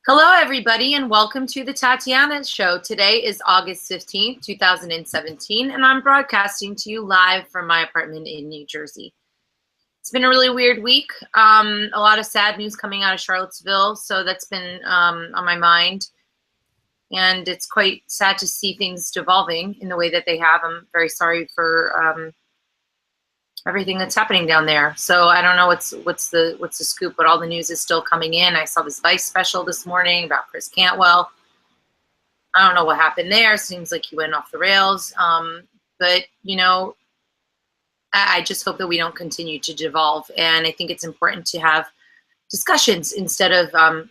Hello, everybody, and welcome to the Tatiana Show. Today is August 15th, 2017, and I'm broadcasting to you live from my apartment in New Jersey. It's been a really weird week. A lot of sad news coming out of Charlottesville, so that's been on my mind. And it's quite sad to see things devolving in the way that they have. I'm very sorry for everything that's happening down there. So I don't know what's the scoop, but all the news is still coming in. I saw this Vice special this morning about Chris Cantwell. I don't know what happened there. Seems like he went off the rails. But you know, I just hope that we don't continue to devolve. And I think it's important to have discussions instead of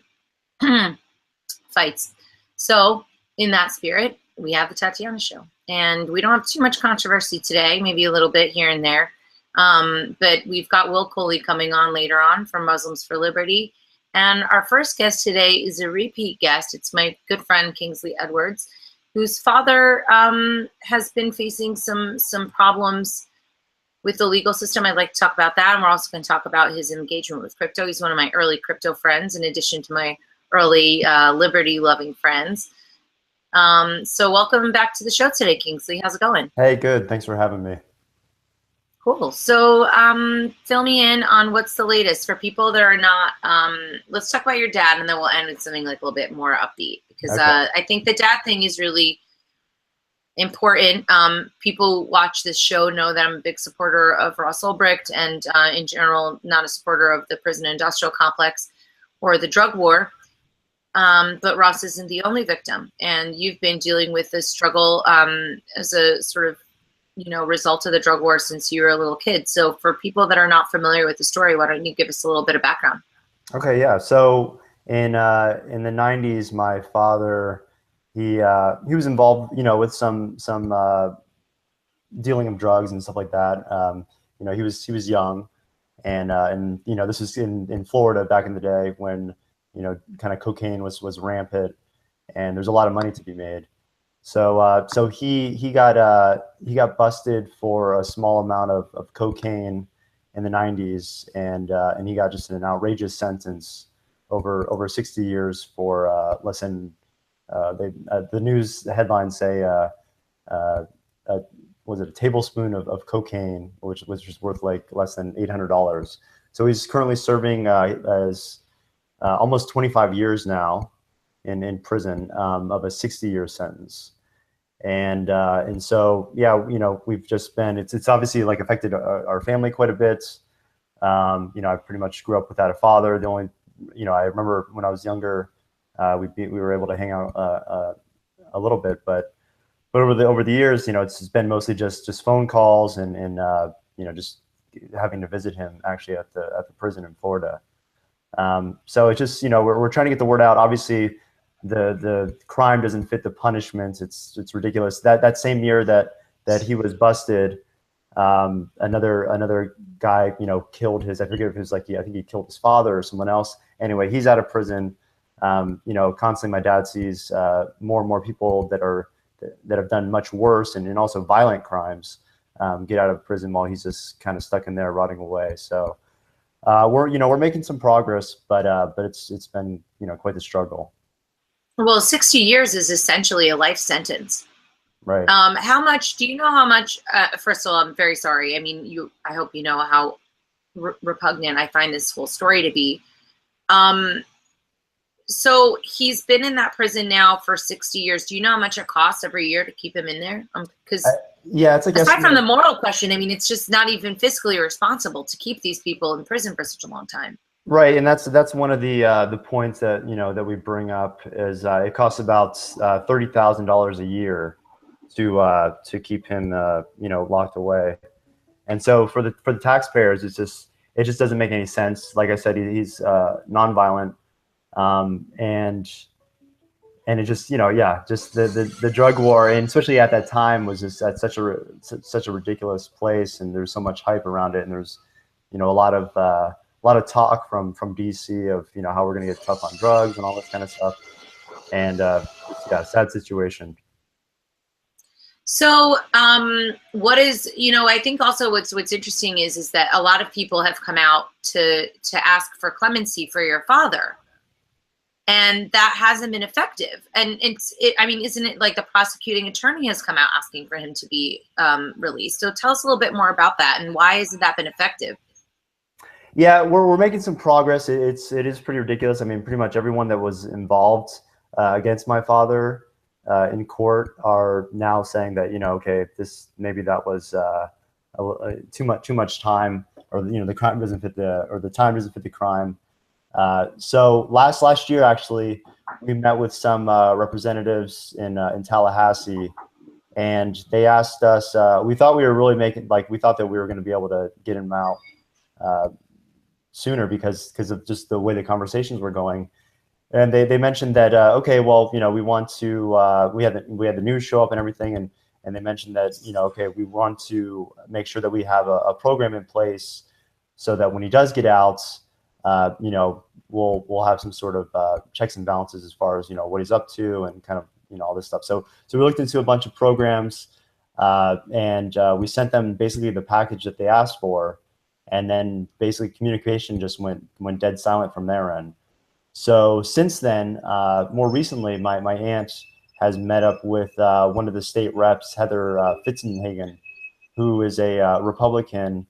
fights. So in that spirit, we have the Tatiana Show, and we don't have too much controversy today. Maybe a little bit here and there. But we've got Will Coley coming on later on from Muslims for Liberty. And our first guest today is a repeat guest. It's my good friend, Kingsley Edwards, whose father has been facing some problems with the legal system. I'd like to talk about that. And we're also going to talk about his engagement with crypto. He's one of my early crypto friends, in addition to my early liberty-loving friends. So welcome back to the show today, Kingsley. How's it going? Hey, good. Thanks for having me. Cool. So fill me in on what's the latest for people that are not, let's talk about your dad, and then we'll end with something like a little bit more upbeat, because Okay. I think the dad thing is really important. People watch this show know that I'm a big supporter of Ross Ulbricht, and in general, not a supporter of the prison industrial complex or the drug war. But Ross isn't the only victim, and you've been dealing with this struggle as a sort of result of the drug war since you were a little kid. So for people that are not familiar with the story, why don't you give us a little bit of background? Okay, yeah. So in the 90s, my father, he was involved, with some dealing of drugs and stuff like that. He was young, and this was in Florida back in the day when kind of cocaine was rampant, and there's a lot of money to be made. So he got busted for a small amount of cocaine in the 90s, and he got just an outrageous sentence over 60 years for less than the news headlines say was it a tablespoon of cocaine, which was just worth like less than $800. So he's currently serving as almost 25 years now in prison of a 60-year sentence. And so, yeah, we've just been, it's obviously like affected our family quite a bit. I pretty much grew up without a father. The only, I remember when I was younger, we were able to hang out a little bit, but over the years, it's been mostly just phone calls and just having to visit him actually at the prison in Florida. So it's just, we're trying to get the word out. Obviously, the crime doesn't fit the punishment. It's ridiculous. That same year that he was busted, another guy, killed his, I forget if it was I think he killed his father or someone else. Anyway, he's out of prison. Constantly my dad sees more and more people that have done much worse and also violent crimes get out of prison while he's just kind of stuck in there rotting away. So we're making some progress, but it's been quite the struggle. Well, 60 years is essentially a life sentence. Right. How much, do you know how much, first of all, I'm very sorry. I mean, I hope you know how repugnant I find this whole story to be. So he's been in that prison now for 60 years. Do you know how much it costs every year to keep him in there? Because yeah, it's aside from the moral question, I mean, it's just not even fiscally responsible to keep these people in prison for such a long time. Right, and that's one of the points that that we bring up is it costs about $30,000 a year to keep him locked away, and so for the taxpayers, it just doesn't make any sense. Like I said, he's nonviolent, and it just just the drug war, and especially at that time, was just at such a ridiculous place, and there's so much hype around it, and there's a lot of talk from DC of how we're going to get tough on drugs and all this kind of stuff, and yeah, sad situation. So what is, I think also what's interesting is that a lot of people have come out to ask for clemency for your father. And that hasn't been effective. And I mean, isn't it like the prosecuting attorney has come out asking for him to be released? So tell us a little bit more about that, and why hasn't that been effective? Yeah, we're making some progress. It is pretty ridiculous. I mean, pretty much everyone that was involved against my father in court are now saying that, okay, maybe that was too much time, or the crime doesn't fit the time doesn't fit the crime. So last year, actually, we met with some representatives in Tallahassee, and they asked us. We thought we were really we thought that we were going to be able to get him out sooner because of just the way the conversations were going. And they mentioned that okay, well, we want to we had the news show up and everything, and they mentioned that okay, we want to make sure that we have a program in place so that when he does get out, we'll have some sort of checks and balances as far as what he's up to and kind of all this stuff. So we looked into a bunch of programs, and we sent them basically the package that they asked for, and then basically communication just went dead silent from their end. So since then, more recently, my aunt has met up with one of the state reps, Heather Fitzenhagen, who is a Republican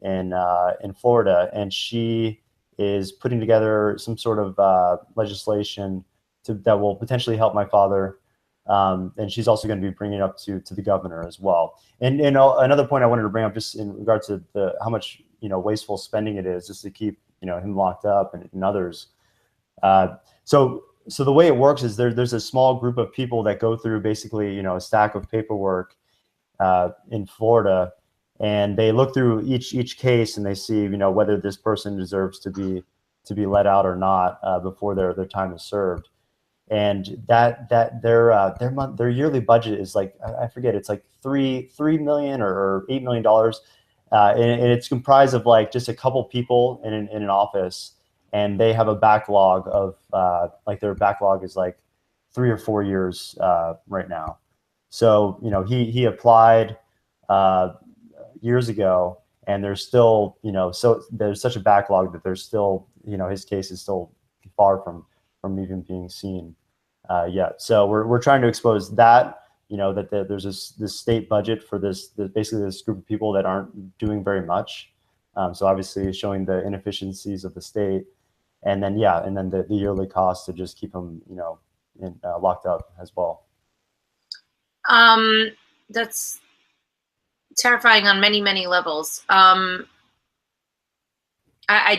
in Florida, and she is putting together some sort of legislation that will potentially help my father. And she's also going to be bringing it up to the governor as well. And another point I wanted to bring up, just in regard to how much wasteful spending it is, just to keep him locked up and others. So the way it works is there's a small group of people that go through basically a stack of paperwork in Florida, and they look through each case and they see whether this person deserves to be let out or not before their time is served. And that their yearly budget is like, I forget, it's like $3 million or $8 million, and it's comprised of like just a couple people in an office, and they have a backlog of like their backlog is like 3 or 4 years right now. So he applied years ago, and there's still so there's such a backlog that there's still his case is still far from even being seen yet. So we're trying to expose that that there's this state budget for basically this group of people that aren't doing very much. So obviously showing the inefficiencies of the state, and then the yearly cost to just keep them locked up as well. That's terrifying on many levels. I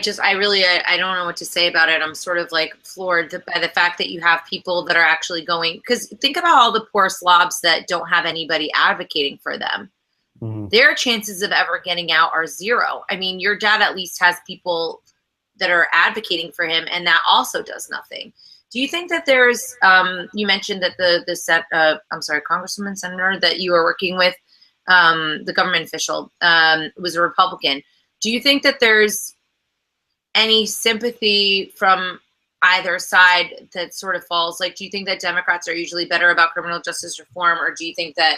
don't know what to say about it. I'm sort of like floored by the fact that you have people that are actually going, because think about all the poor slobs that don't have anybody advocating for them. Mm-hmm. Their chances of ever getting out are zero. I mean, your dad at least has people that are advocating for him, and that also does nothing. Do you think that there's, you mentioned that the Congressman, Senator that you were working with, the government official, was a Republican. Do you think that there's any sympathy from either side that sort of falls? Like, do you think that Democrats are usually better about criminal justice reform, or do you think that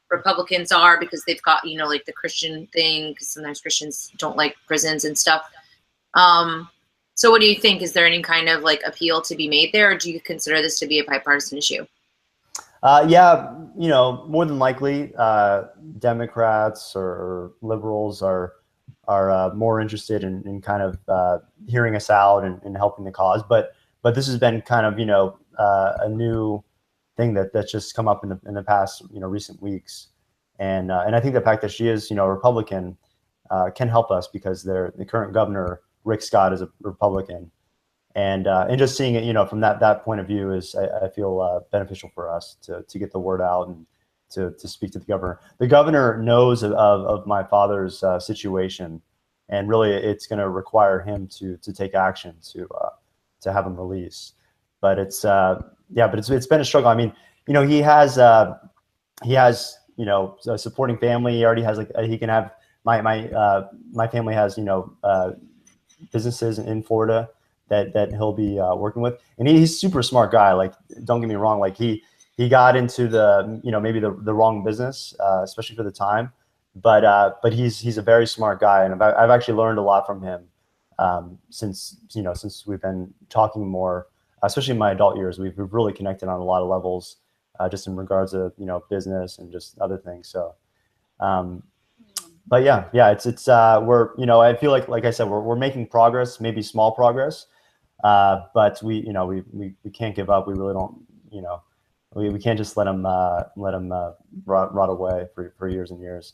Republicans are because they've got, like the Christian thing, because sometimes Christians don't like prisons and stuff? So what do you think? Is there any kind of like appeal to be made there, or do you consider this to be a bipartisan issue? Yeah, more than likely, Democrats or liberals are more interested in kind of hearing us out and helping the cause. But this has been kind of a new thing that's just come up in the past recent weeks, and I think the fact that she is a Republican can help us, because the current governor, Rick Scott, is a Republican, and just seeing it from that point of view is I feel beneficial for us to get the word out and to speak to the governor. The governor knows of my father's situation, and really it's going to require him to take action to have him released. But it's it's been a struggle. I mean, he has a supporting family. He already has he can have my family has businesses in Florida that he'll be working with, and he's a super smart guy. Like, don't get me wrong, like he got into the maybe the wrong business, especially for the time, but he's a very smart guy, and I've actually learned a lot from him since we've been talking more especially in my adult years, we've really connected on a lot of levels, just in regards to, you know, business and just other things. So, but yeah, we're, you know, I feel like I said, we're making progress, maybe small progress, but we, you know, we can't give up. We really don't, you know, we can't just let them rot away for years and years.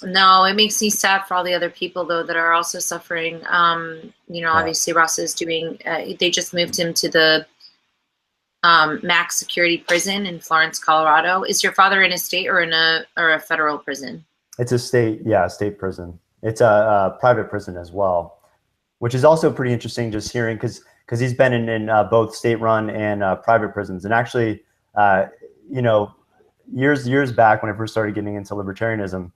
No, it makes me sad for all the other people though that are also suffering. You know, obviously Ross is doing. They just moved him to the max security prison in Florence, Colorado. Is your father in a state or in a federal prison? It's a state, yeah, state prison. It's a private prison as well, which is also pretty interesting. Just hearing because he's been in both state-run and private prisons, and actually, you know, years back when I first started getting into libertarianism.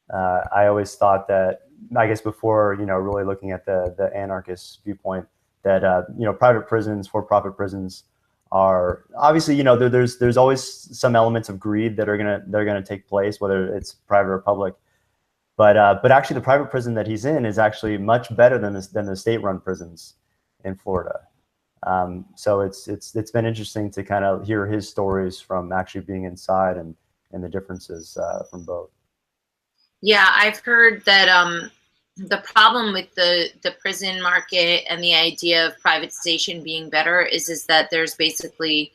I always thought that, I guess before, you know, really looking at the anarchist viewpoint, that, you know, private prisons, for-profit prisons are obviously, you know, there's always some elements of greed that are gonna take place, whether it's private or public. But actually the private prison that he's in is actually much better than the state-run prisons in Florida. So it's been interesting to kind of hear his stories from actually being inside and the differences from both. Yeah, I've heard that the problem with the prison market and the idea of privatization being better is that there's basically,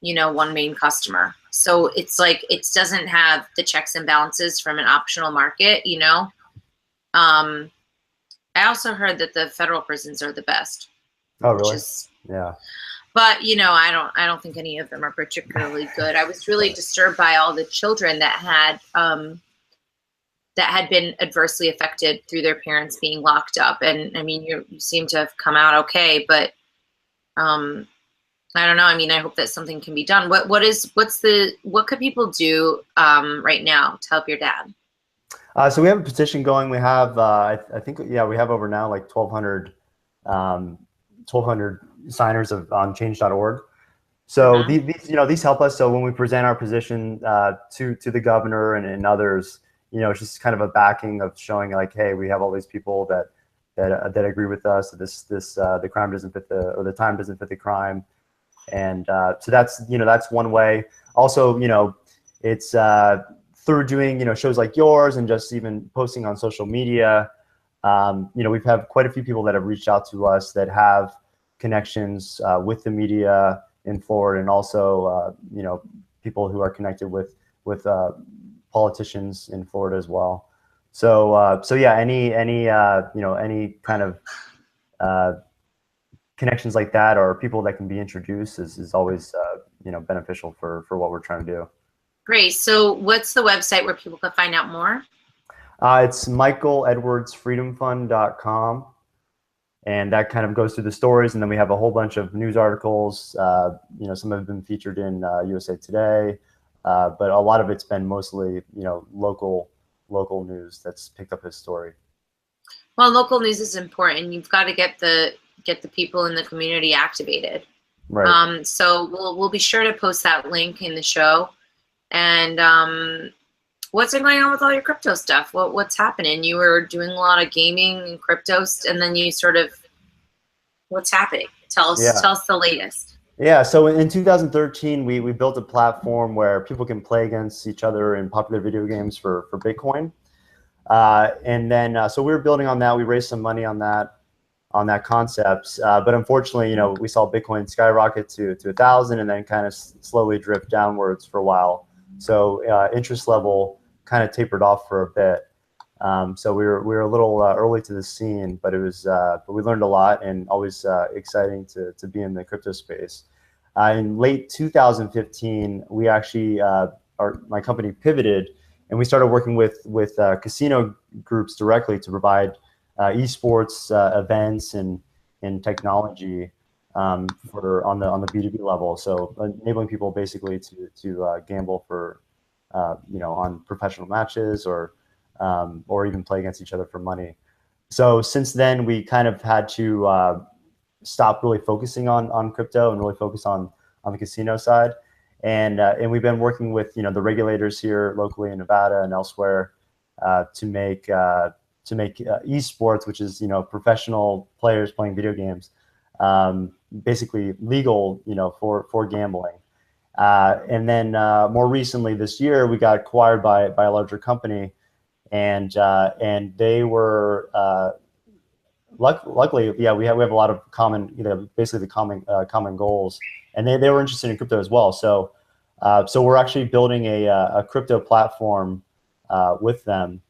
you know, one main customer. So it's like it doesn't have the checks and balances from an optional market, you know. I also heard that the federal prisons are the best. Oh, really? Yeah. But you know, I don't think any of them are particularly good. I was really disturbed by all the children that had been adversely affected through their parents being locked up. And I mean, you seem to have come out okay, but I don't know. I mean, I hope that something can be done. What could people do right now to help your dad? So we have a petition going. We have, I think, yeah, we have over now like 1,200 signers on change.org. So these, you know, these help us. So when we present our position to the governor and others, you know, it's just kind of a backing of showing like, hey, we have all these people that agree with us. That the crime doesn't fit the time doesn't fit the crime, and so that's, you know, that's one way. Also, you know, it's through doing, you know, shows like yours and just even posting on social media. You know, we've had quite a few people that have reached out to us that have connections with the media in Florida, and also you know, people who are connected with politicians in Florida as well. So yeah, any you know, any kind of connections like that, or people that can be introduced, is always you know, beneficial for what we're trying to do. Great. So what's the website where people can find out more? It's michaeledwardsfreedomfund.com, and that kind of goes through the stories, and then we have a whole bunch of news articles. You know, some have been featured in USA Today. But a lot of it's been mostly, you know, local news that's picked up his story. Well, local news is important. You've got to get the people in the community activated. Right. So we'll be sure to post that link in the show. And what's been going on with all your crypto stuff? What's happening? You were doing a lot of gaming and crypto, and then you sort of, what's happening? Tell us the latest. Yeah, so in 2013, we built a platform where people can play against each other in popular video games for Bitcoin. And then, so we were building on that. We raised some money on that concept. But unfortunately, you know, we saw Bitcoin skyrocket to 1,000 and then kind of slowly drift downwards for a while. So interest level kind of tapered off for a bit. So we were a little early to the scene, but it was, but we learned a lot, and always exciting to be in the crypto space. In late 2015, we actually, my company pivoted, and we started working with casino groups directly to provide esports events and technology on the B2B level. So enabling people basically to gamble for, you know, on professional matches, or even play against each other for money. So since then, we kind of had to stop really focusing on crypto and really focus on the casino side. And we've been working with, you know, the regulators here locally in Nevada and elsewhere to make esports, which is, you know, professional players playing video games, basically legal, for gambling. And then more recently this year, we got acquired by a larger company, and they were luckily, yeah, we have a lot of common, basically the common goals, and they were interested in crypto as well. So we're actually building a crypto platform with them,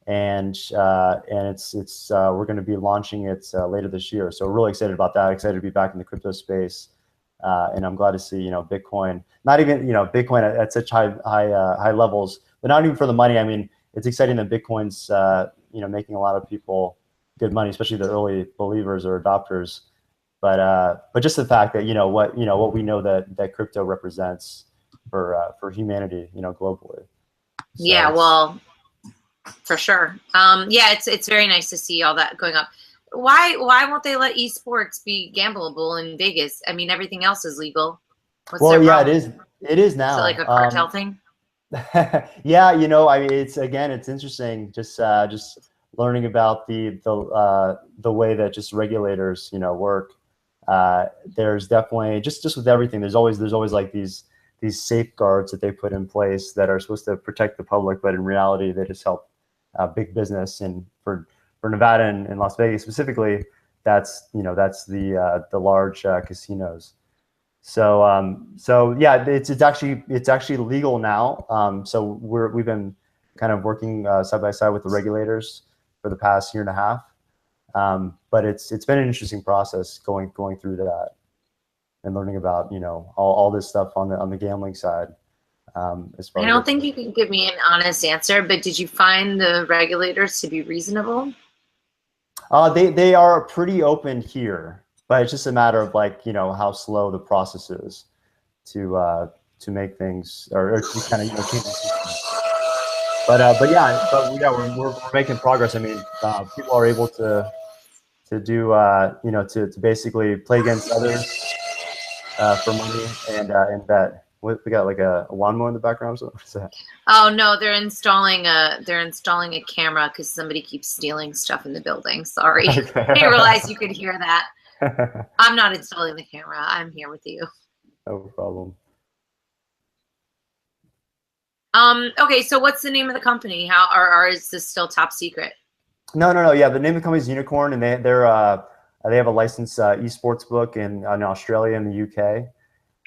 and it's we're going to be launching it later this year. So we're really excited about that. Excited to be back in the crypto space. And I'm glad to see, Bitcoin, not even, Bitcoin at such high levels, but not even for the money. I mean, it's exciting that Bitcoin's, making a lot of people good money, especially the early believers or adopters. But just the fact that, what we know that crypto represents for humanity, globally. So yeah, well, for sure. Yeah, it's very nice to see all that going up. Why won't they let esports be gambleable in Vegas? I mean, everything else is legal. What's well, their yeah, problem? it is now. So like a cartel thing? Yeah, I mean, it's interesting just learning about the way that just regulators, work. There's definitely just with everything. There's always like these safeguards that they put in place that are supposed to protect the public, but in reality, they just help big business. And for Nevada and Las Vegas specifically, that's the large casinos. So yeah, it's actually legal now. So we've been kind of working side by side with the regulators for the past year and a half. But it's been an interesting process going through that and learning about all this stuff on the gambling side. As far I as don't think you can give me an honest answer, but did you find the regulators to be reasonable? They are pretty open here, but it's just a matter of how slow the process is to make things or to kind of change the system. But yeah, we're making progress. I mean, people are able to do to basically play against others for money and bet. We got like a lawnmower in the background. So what's that? Oh no, they're installing a camera because somebody keeps stealing stuff in the building. Sorry, Okay. I didn't realize you could hear that. I'm not installing the camera. I'm here with you. No problem. Okay, so what's the name of the company? Or is this still top secret? No. Yeah, the name of the company is Unicorn, and they have a licensed esports book in Australia and the UK,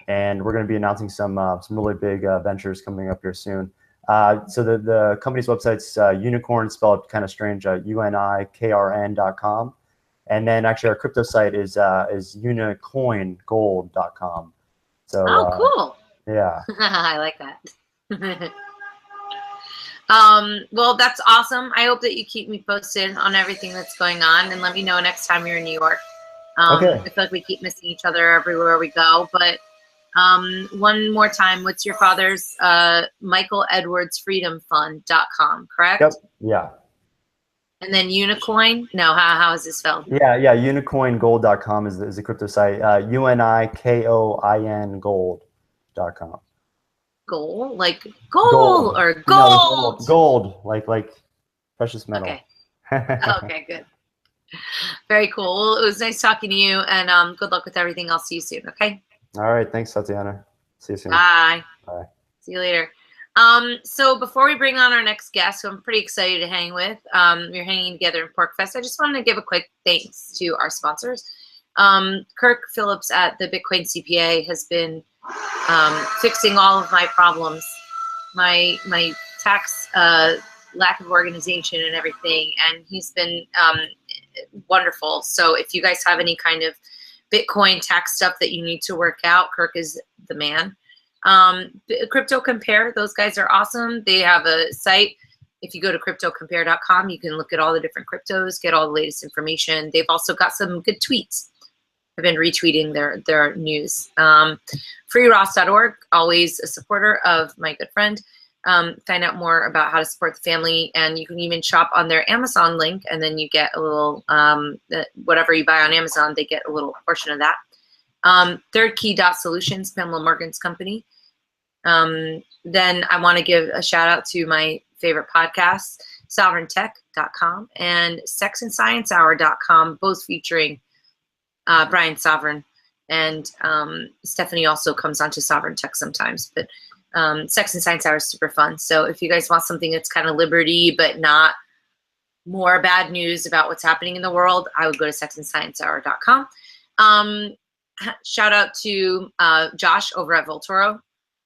and we're going to be announcing some really big ventures coming up here soon. So the company's website's Unicorn, spelled kind of strange, unikrn.com, and then actually our crypto site is unicoingold.com. So cool. Yeah. I like that. Well, that's awesome. I hope that you keep me posted on everything that's going on, and let me know next time you're in New York. Okay. I feel like we keep missing each other everywhere we go, but one more time, what's your father's michaeledwardsfreedomfund.com, correct? Yep. Yeah. And then Unicoin? No, how is this spelled? Yeah. Unicoingold.com is the crypto site. UNIKOIN gold.com. Gold? Like gold or gold? No, gold, like precious metal. Okay. Okay, good. Very cool. Well, it was nice talking to you, and good luck with everything. I'll see you soon, okay? All right. Thanks, Tatiana. See you soon. Bye. Bye. See you later. So before we bring on our next guest, who I'm pretty excited to hang with, we're hanging together in PorcFest. I just wanted to give a quick thanks to our sponsors. Kirk Phillips at the Bitcoin CPA has been fixing all of my problems, my tax lack of organization and everything, and he's been wonderful. So if you guys have any kind of Bitcoin tax stuff that you need to work out, Kirk is the man. Crypto Compare, those guys are awesome. They have a site. If you go to cryptocompare.com, you can look at all the different cryptos, get all the latest information. They've also got some good tweets. I've been retweeting their news. Freeross.org, always a supporter of my good friend. Find out more about how to support the family, and you can even shop on their Amazon link, and then you get a little, whatever you buy on Amazon, they get a little portion of that. Third Key Solutions, Pamela Morgan's company. Then I want to give a shout out to my favorite podcasts, sovereigntech.com and sexandsciencehour.com, both featuring Brian Sovereign. And Stephanie also comes onto Sovereign Tech sometimes. But Sex and Science Hour is super fun. So if you guys want something that's kind of liberty but not more bad news about what's happening in the world, I would go to sexandsciencehour.com. Shout out to Josh over at Voltoro.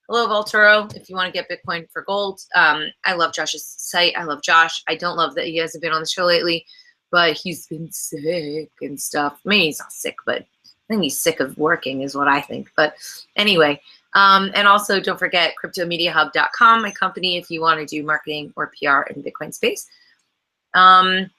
Hello, Voltoro. If you want to get Bitcoin for gold, I love Josh's site. I love Josh. I don't love that he hasn't been on the show lately, but he's been sick and stuff. I mean, he's not sick, but I think he's sick of working is what I think. But anyway, and also don't forget cryptomediahub.com, my company, if you want to do marketing or PR in the Bitcoin space. And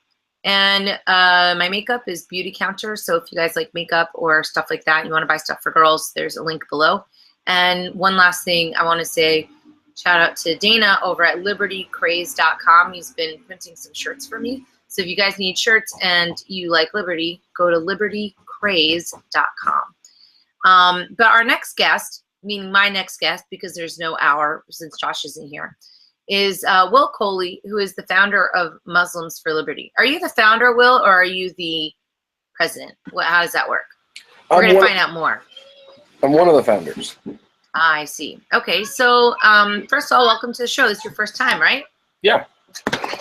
my makeup is Beauty Counter. So if you guys like makeup or stuff like that, you want to buy stuff for girls, there's a link below. And one last thing I want to say, shout out to Dana over at libertycraze.com. He's been printing some shirts for me. So if you guys need shirts and you like Liberty, go to libertycraze.com. But our next guest, meaning my next guest, because there's no hour since Josh isn't here, is Will Coley, who is the founder of Muslims for Liberty. Are you the founder, Will, or are you the president? How does that work? We're going to find out more. I'm one of the founders. I see. Okay, so first of all, welcome to the show. This is your first time, right? Yeah.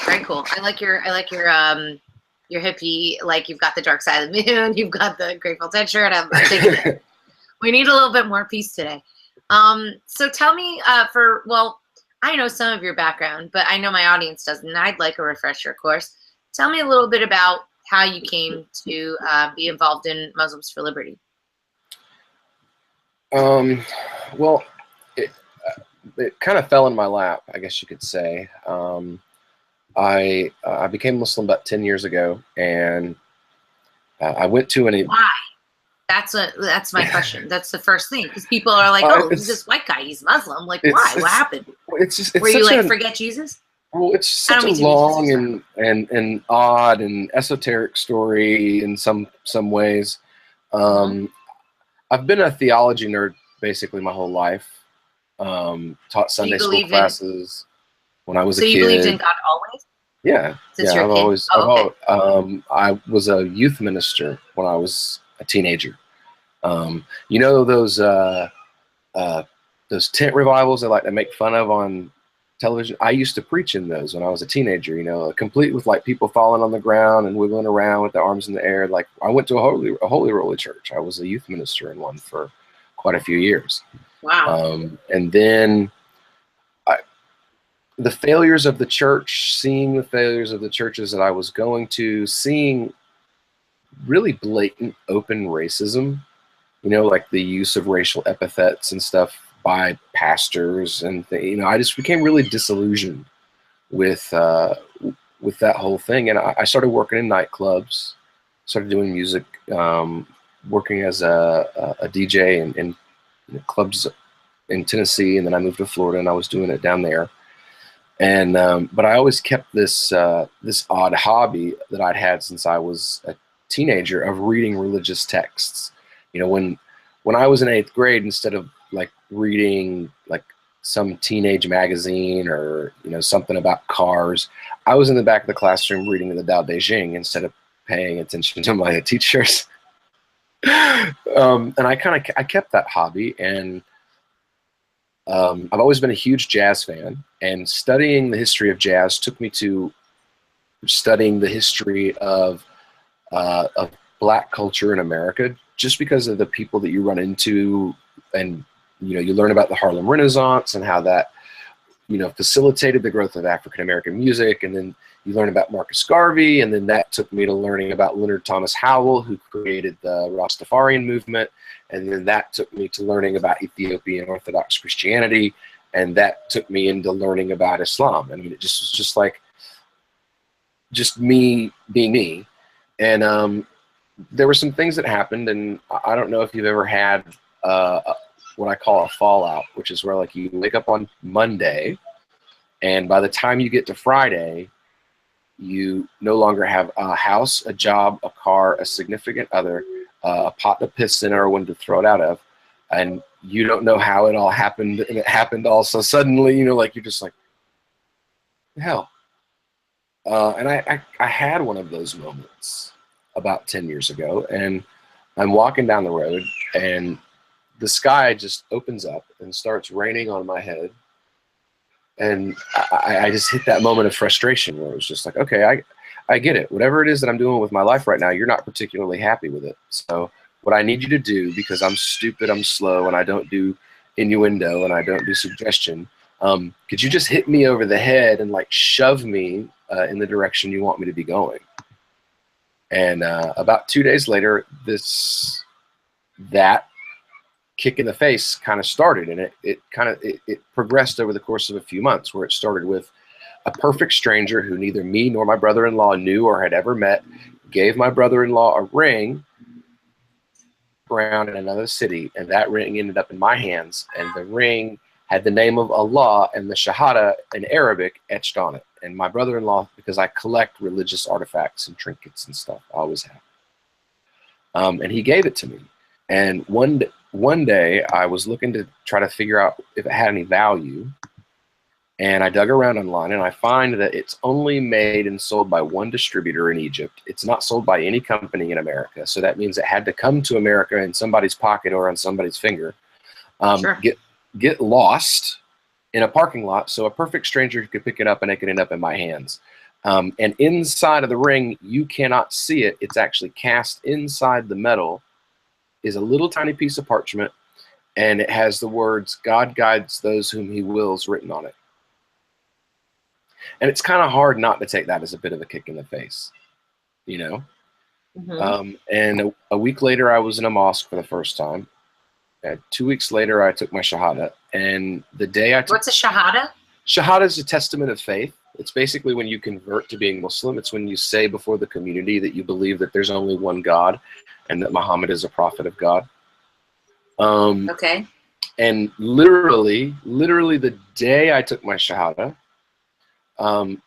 Very cool. I like your hippie. Like you've got the dark side of the moon. You've got the Grateful Dead shirt. I'm digging it. We need a little bit more peace today. So tell me, I know some of your background, but I know my audience doesn't. And I'd like a refresher course. Tell me a little bit about how you came to be involved in Muslims for Liberty. Well, it kind of fell in my lap, I guess you could say. I became Muslim about 10 years ago, and I went to an... Why? That's my question. That's the first thing, because people are like, "Oh, who's this white guy? He's Muslim." Like, why? What happened? Were you like forget Jesus? Well, it's such a long and odd and esoteric story in some ways. I've been a theology nerd basically my whole life. Taught Sunday school classes when I was a kid. So you believed in God always? Yeah, I've always. I was a youth minister when I was a teenager. You know those tent revivals they like to make fun of on television? I used to preach in those when I was a teenager, you know, complete with like people falling on the ground and wiggling around with their arms in the air. Like I went to a holy roller church. I was a youth minister in one for quite a few years. Wow. And then the failures of the church, seeing the failures of the churches that I was going to, seeing really blatant open racism, you know, like the use of racial epithets and stuff by pastors, and you know, I just became really disillusioned with that whole thing, and I started working in nightclubs, started doing music, working as a DJ in clubs in Tennessee, and then I moved to Florida, and I was doing it down there, and but I always kept this this odd hobby that I'd had since I was a teenager of reading religious texts. You know, when I was in 8th grade, instead of like reading like some teenage magazine or, you know, something about cars, I was in the back of the classroom reading the Tao Te Ching instead of paying attention to my teachers. And I kept that hobby, and I've always been a huge jazz fan, and studying the history of jazz took me to studying the history of Black culture in America, just because of the people that you run into, and you know, you learn about the Harlem Renaissance and how that, you know, facilitated the growth of African American music, and then you learn about Marcus Garvey, and then that took me to learning about Leonard Thomas Howell, who created the Rastafarian movement, and then that took me to learning about Ethiopian Orthodox Christianity, and that took me into learning about Islam. I mean, it just was just like just me being me, and there were some things that happened, and I don't know if you've ever had what I call a fallout, which is where like you wake up on Monday, and by the time you get to Friday, you no longer have a house, a job, a car, a significant other, a pot to piss in or one to throw it out of, and you don't know how it all happened, and it happened all so suddenly, you know, like you're just like, hell. And I had one of those moments about 10 years ago, and I'm walking down the road, and the sky just opens up and starts raining on my head. And I just hit that moment of frustration where it was just like, okay, I get it. Whatever it is that I'm doing with my life right now, you're not particularly happy with it. So what I need you to do, because I'm stupid, I'm slow, and I don't do innuendo, and I don't do suggestion, could you just hit me over the head and like shove me in the direction you want me to be going? And about 2 days later, that kick in the face kind of started, and it progressed over the course of a few months, where it started with a perfect stranger who neither me nor my brother-in-law knew or had ever met gave my brother-in-law a ring around in another city, and that ring ended up in my hands, and the ring had the name of Allah and the Shahada in Arabic etched on it. And my brother-in-law, because I collect religious artifacts and trinkets and stuff, I always have, and he gave it to me. And one day I was looking to try to figure out if it had any value, and I dug around online, and I find that it's only made and sold by one distributor in Egypt. It's not sold by any company in America, so that means it had to come to America in somebody's pocket or on somebody's finger, Sure. get lost in a parking lot, so a perfect stranger could pick it up and it could end up in my hands. And inside of the ring, you cannot see it. It's actually cast inside the metal, is a little tiny piece of parchment, and it has the words, "God guides those whom he wills," written on it. And it's kind of hard not to take that as a bit of a kick in the face, you know? Mm-hmm. And a week later, I was in a mosque for the first time. 2 weeks later, I took my Shahada. And the day I took... What's a Shahada? Shahada is a testament of faith. It's basically when you convert to being Muslim. It's when you say before the community that you believe that there's only one God and that Muhammad is a prophet of God. Okay. And literally the day I took my Shahada,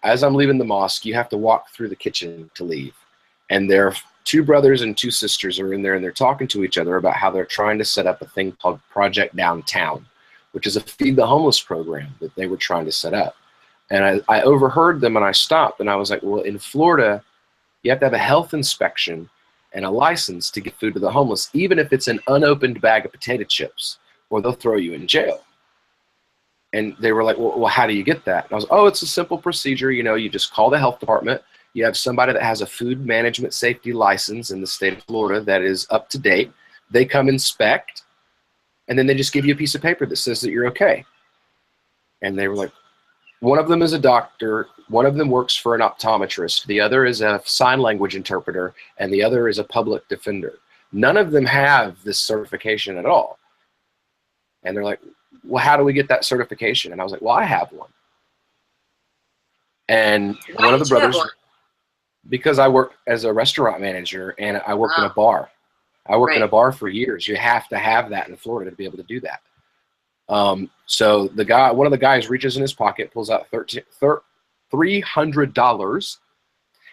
as I'm leaving the mosque, you have to walk through the kitchen to leave. And there are 2 brothers and 2 sisters are in there, and they're talking to each other about how they're trying to set up a thing called Project Downtown, which is a feed the homeless program that they were trying to set up. And I overheard them, and I stopped, and I was like, well, in Florida, you have to have a health inspection and a license to give food to the homeless, even if it's an unopened bag of potato chips, or they'll throw you in jail. And they were like, well, how do you get that? And I was, oh, it's a simple procedure. You know, you just call the health department. You have somebody that has a food management safety license in the state of Florida that is up to date. They come inspect, and then they just give you a piece of paper that says that you're okay. And they were like, one of them is a doctor, one of them works for an optometrist, the other is a sign language interpreter, and the other is a public defender. None of them have this certification at all. And they're like, well, how do we get that certification? And I was like, well, I have one. And one of the brothers, because I work as a restaurant manager and I work in a bar. I worked in a bar for years. You have to have that in Florida to be able to do that. So the guy, one of the guys reaches in his pocket, pulls out $300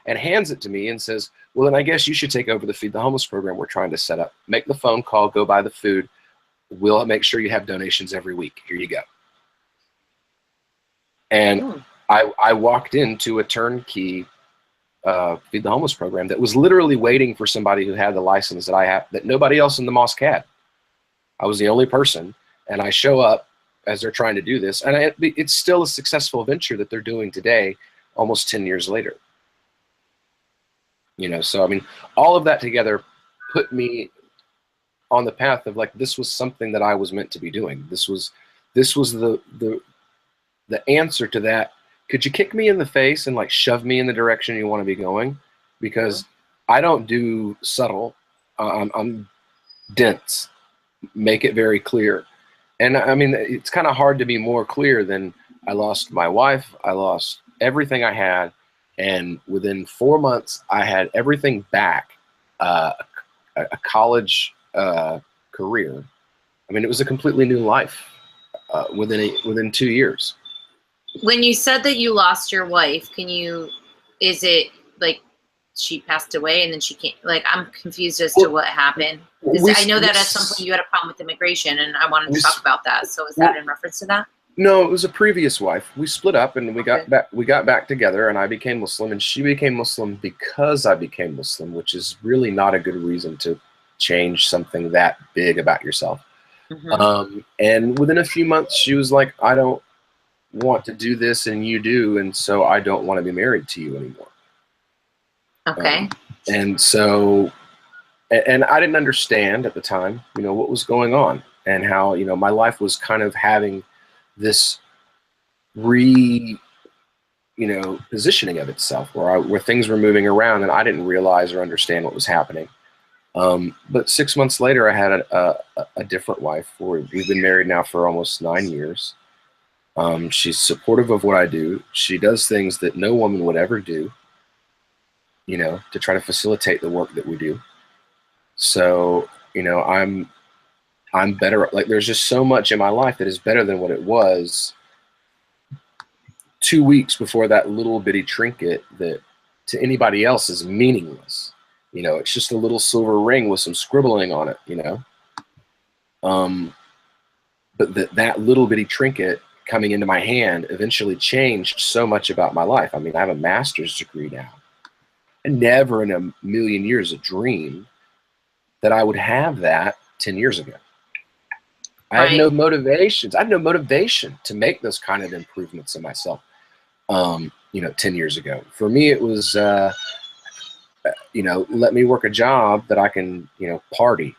and hands it to me and says, well, then I guess you should take over the Feed the Homeless program we're trying to set up. Make the phone call, go buy the food. We'll make sure you have donations every week. Here you go. And I walked into a turnkey Feed the Homeless program that was literally waiting for somebody who had the license that I have, that nobody else in the mosque had. I was the only person, and I show up as they're trying to do this, and it's still a successful venture that they're doing today, almost 10 years later. You know, so I mean, all of that together put me on the path of like, this was something that I was meant to be doing. This was the answer to that. Could you kick me in the face and like shove me in the direction you want to be going? Because I don't do subtle. I'm dense. Make it very clear. And I mean, it's kind of hard to be more clear than I lost my wife. I lost everything I had. And within 4 months, I had everything back, a college career. I mean, it was a completely new life within 2 years. When you said that you lost your wife, is it like she passed away and then she can't, like, I'm confused as to what happened. I know that at some point you had a problem with immigration and I wanted to talk about that. So is that in reference to that? No, it was a previous wife. We split up and we got back together, and I became Muslim and she became Muslim because I became Muslim, which is really not a good reason to change something that big about yourself. Mm-hmm. And within a few months, she was like, I don't want to do this and you do, and so I don't want to be married to you anymore. Okay. And so, and I didn't understand at the time, you know, what was going on and how, you know, my life was kind of having this positioning of itself where things were moving around and I didn't realize or understand what was happening. But 6 months later, I had a different wife. We've been married now for almost 9 years. She's supportive of what I do. She does things that no woman would ever do, you know, to try to facilitate the work that we do. So, you know, I'm better. Like, there's just so much in my life that is better than what it was 2 weeks before that little bitty trinket that to anybody else is meaningless. You know, it's just a little silver ring with some scribbling on it, you know. But that little bitty trinket coming into my hand eventually changed so much about my life. I mean, I have a master's degree now. And never in a million years a dream that I would have that 10 years ago. I had no motivations. I had no motivation to make those kind of improvements in myself, you know, 10 years ago. For me, it was, you know, let me work a job that I can, you know, party.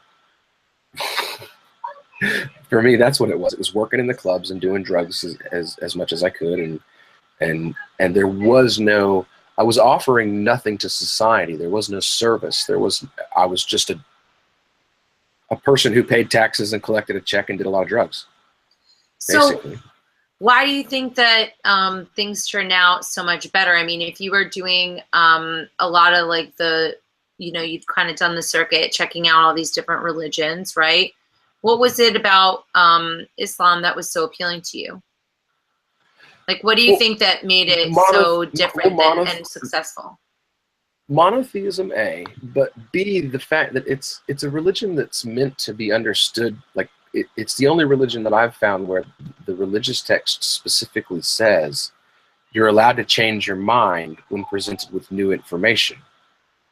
For me, that's what it was. It was working in the clubs and doing drugs as much as I could. And there was no, I was offering nothing to society. There was no service. I was just a person who paid taxes and collected a check and did a lot of drugs, basically. So why do you think that things turned out so much better? I mean, if you were doing a lot of like you've kind of done the circuit, checking out all these different religions, right? What was it about Islam that was so appealing to you? Like, what do you think that made it so different and successful? Monotheism, A, but B, the fact that it's a religion that's meant to be understood. Like, it's the only religion that I've found where the religious text specifically says you're allowed to change your mind when presented with new information.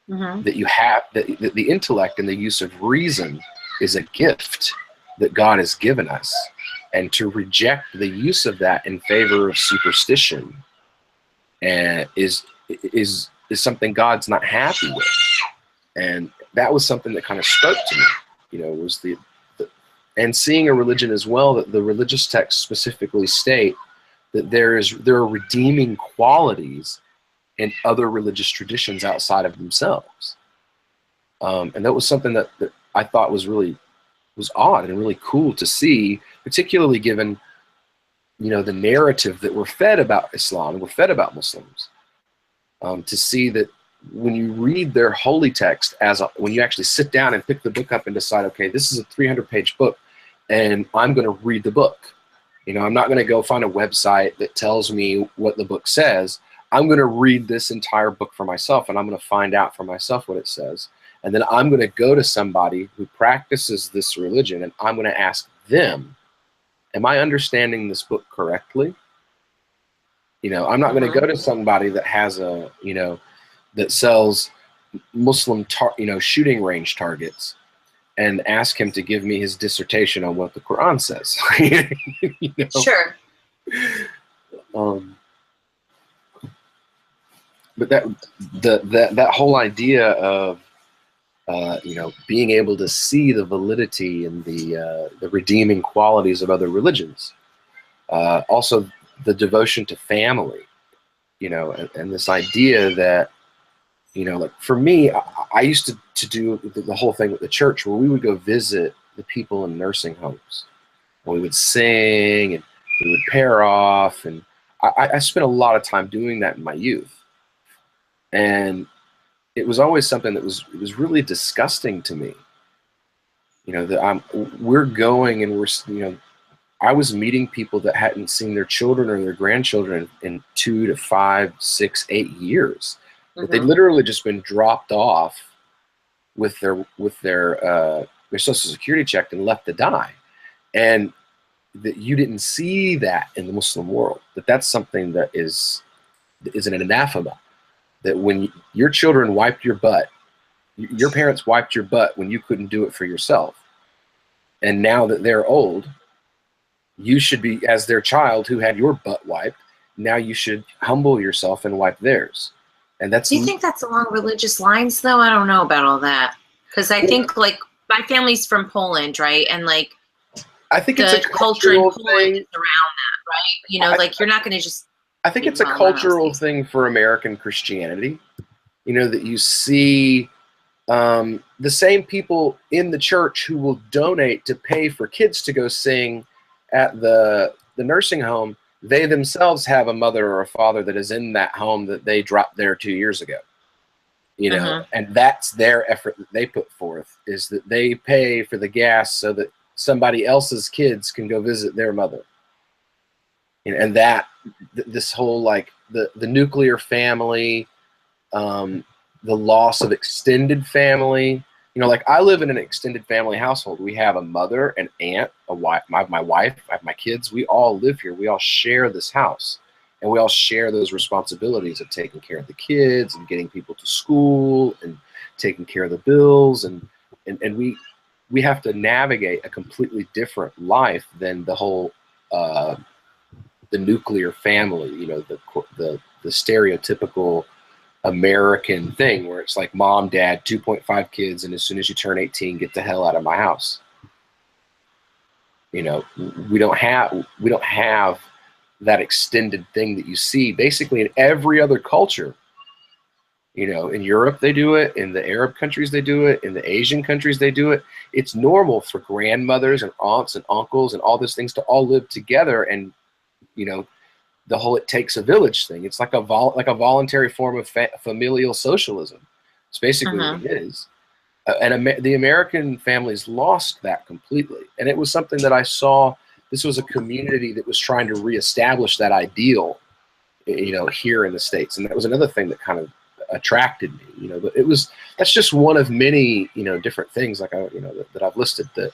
Mm-hmm. That you have that the intellect and the use of reason is a gift that God has given us, and to reject the use of that in favor of superstition is something God's not happy with. And that was something that kind of spoke to me, you know, was and seeing a religion as well that the religious texts specifically state that there are redeeming qualities in other religious traditions outside of themselves. And that was something that I thought was odd and really cool to see, particularly given, you know, the narrative that we're fed about Islam, we're fed about Muslims. To see that when you read their holy text, when you actually sit down and pick the book up and decide, okay, this is a 300-page book, and I'm going to read the book. You know, I'm not going to go find a website that tells me what the book says. I'm going to read this entire book for myself, and I'm going to find out for myself what it says. And then I'm going to go to somebody who practices this religion, and I'm going to ask them, am I understanding this book correctly? You know, I'm not going to go to somebody that has that sells Muslim, shooting range targets and ask him to give me his dissertation on what the Quran says. You know? Sure. But that whole idea of, being able to see the validity and the redeeming qualities of other religions. Also, the devotion to family, you know, and this idea that, you know, like for me, I used to do the whole thing with the church where we would go visit the people in nursing homes. And we would sing and we would pair off. And I spent a lot of time doing that in my youth. And it was always something that was really disgusting to me. You know, that we're going and I was meeting people that hadn't seen their children or their grandchildren in 2 to 5, 6, 8 years. Mm-hmm. But they'd literally just been dropped off with their Social Security check and left to die. And that you didn't see that in the Muslim world. That's something that is an anathema. That when your children wiped your butt, Your parents wiped your butt when you couldn't do it for yourself. And now that they're old, you should be, as their child who had your butt wiped, now you should humble yourself and wipe theirs. And that's. Do you think that's along religious lines, though? I don't know about all that. Because I think, like, my family's from Poland, right? And, like, I think the it's a culture in cultural Poland thing. is around that, right? You know, like, you're not going to just. I think it's a cultural thing for American Christianity. You know, that you see the same people in the church who will donate to pay for kids to go sing at the nursing home. They themselves have a mother or a father that is in that home that they dropped there 2 years ago. You know, and that's their effort that they put forth, is that they pay for the gas so that somebody else's kids can go visit their mother. You know, and that this whole, like, the nuclear family, the loss of extended family. You know, like, I live in an extended family household. We have a mother, an aunt, a wife, my wife, I have my kids. We all live here. We all share this house, and we all share those responsibilities of taking care of the kids and getting people to school and taking care of the bills. And we have to navigate a completely different life than the whole, the nuclear family, you know, the stereotypical American thing where it's like mom, dad, 2.5 kids, and as soon as you turn 18, get the hell out of my house. You know, we don't have that extended thing that you see basically in every other culture. You know, in Europe they do it, in the Arab countries they do it, in the Asian countries they do it. It's normal for grandmothers and aunts and uncles and all these things to all live together, and, you know, the whole "it takes a village" thing. It's like a voluntary form of familial socialism. It's basically what it is. And the American families lost that completely. And it was something that I saw. This was a community that was trying to reestablish that ideal, you know, here in the States. And that was another thing that kind of attracted me, you know. But that's just one of many, you know, different things, like that I've listed that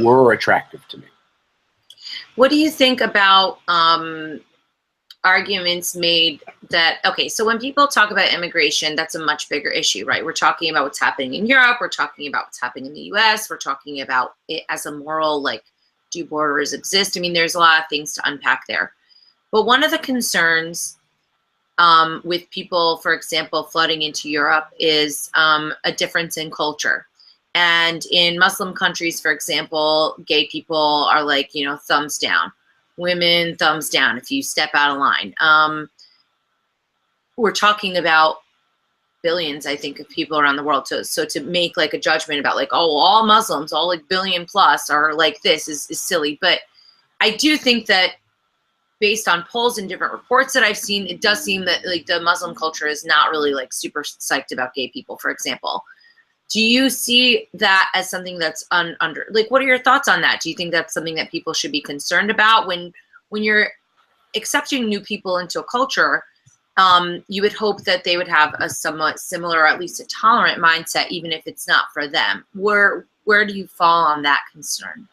were attractive to me. What do you think about arguments made that, okay, so when people talk about immigration, that's a much bigger issue, right? We're talking about what's happening in Europe. We're talking about what's happening in the US. We're talking about it as a moral, like, do borders exist? I mean, there's a lot of things to unpack there. But one of the concerns with people, for example, flooding into Europe is a difference in culture. And in Muslim countries, for example, gay people are like, you know, thumbs down. Women, thumbs down if you step out of line. We're talking about billions, I think, of people around the world. So to make, like, a judgment about, like, oh, all Muslims, all, like, billion plus are like this is silly. But I do think that based on polls and different reports that I've seen, it does seem that, like, the Muslim culture is not really, like, super psyched about gay people, for example. Do you see that as something that's under, like, what are your thoughts on that? Do you think that's something that people should be concerned about when you're accepting new people into a culture? You would hope that they would have a somewhat similar, or at least a tolerant mindset, even if it's not for them. Where do you fall on that concern?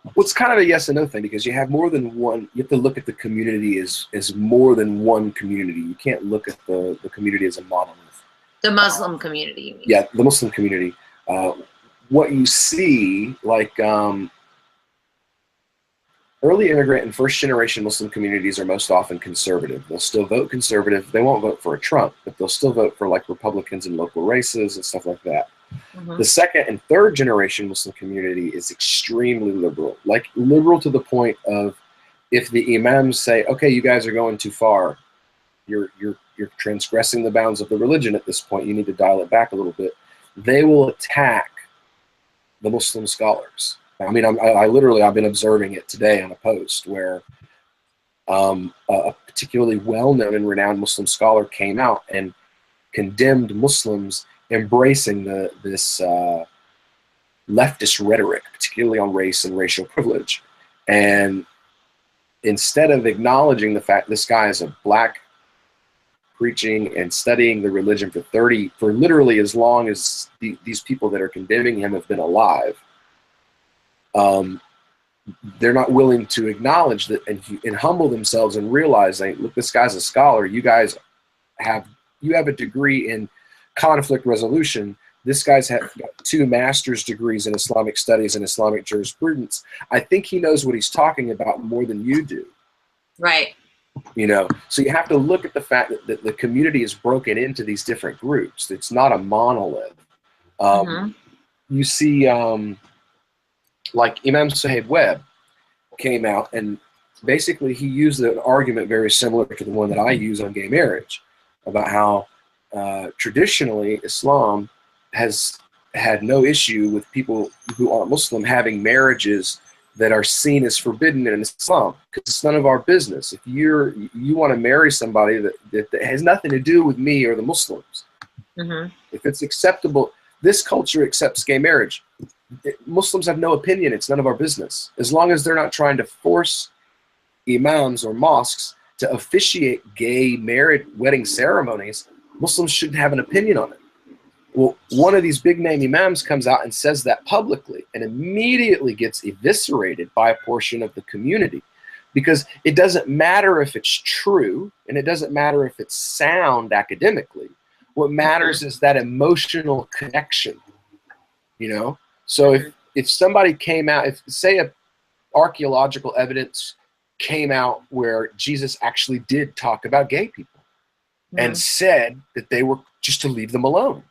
Well, it's kind of a yes and no thing, because you have more than one. You have to look at the community as more than one community. You can't look at the community as a monolith. The Muslim community, you mean? Yeah, the Muslim community. What you see, like, early immigrant and first-generation Muslim communities are most often conservative. They'll still vote conservative. They won't vote for a Trump, but they'll still vote for, like, Republicans in local races and stuff like that. The second and third generation Muslim community is extremely liberal, like liberal to the point of, if the imams say, okay, you guys are going too far, you're transgressing the bounds of the religion at this point, you need to dial it back a little bit, they will attack the Muslim scholars. I mean, I've been observing it today on a post where a particularly well-known and renowned Muslim scholar came out and condemned Muslims embracing this leftist rhetoric, particularly on race and racial privilege. And instead of acknowledging the fact this guy is a black, preaching and studying the religion for literally as long as these people that are condemning him have been alive, they're not willing to acknowledge that and humble themselves and realize, like, look, this guy's a scholar. You guys have a degree in conflict resolution, This guy's got 2 master's degrees in Islamic studies and Islamic jurisprudence. I think he knows what he's talking about more than you do. Right. You know, so you have to look at the fact that the community is broken into these different groups. It's not a monolith. You see, like Imam Sahib Webb came out, and basically he used an argument very similar to the one that I use on gay marriage, about how traditionally Islam has had no issue with people who aren't Muslim having marriages that are seen as forbidden in Islam, because it's none of our business. If you want to marry somebody that has nothing to do with me or the Muslims, if it's acceptable, this culture accepts gay marriage. Muslims have no opinion. It's none of our business. As long as they're not trying to force imams or mosques to officiate gay wedding ceremonies, Muslims shouldn't have an opinion on it. Well, one of these big name imams comes out and says that publicly, and immediately gets eviscerated by a portion of the community, because it doesn't matter if it's true, and it doesn't matter if it's sound academically. What matters is that emotional connection, you know? So if somebody came out, if say a archaeological evidence came out where Jesus actually did talk about gay people and said that they were just to leave them alone,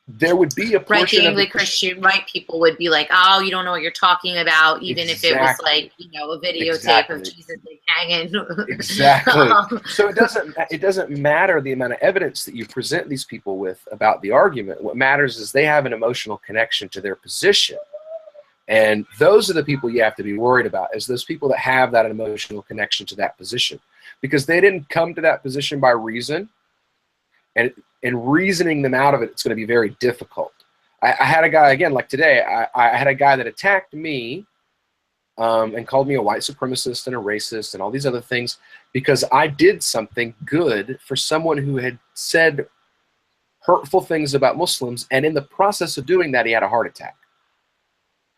there would be a portion the Anglo-Christian people would be like, oh, you don't know what you're talking about, even if it was like, you know, a videotape of Jesus like hanging. Exactly. So it doesn't matter the amount of evidence that you present these people with about the argument. What matters is they have an emotional connection to their position. And those are the people you have to be worried about, is those people that have that emotional connection to that position, because they didn't come to that position by reason. And reasoning them out of it, it's going to be very difficult. I had a guy, again, like today, I had a guy that attacked me and called me a white supremacist and a racist and all these other things because I did something good for someone who had said hurtful things about Muslims, and in the process of doing that, he had a heart attack.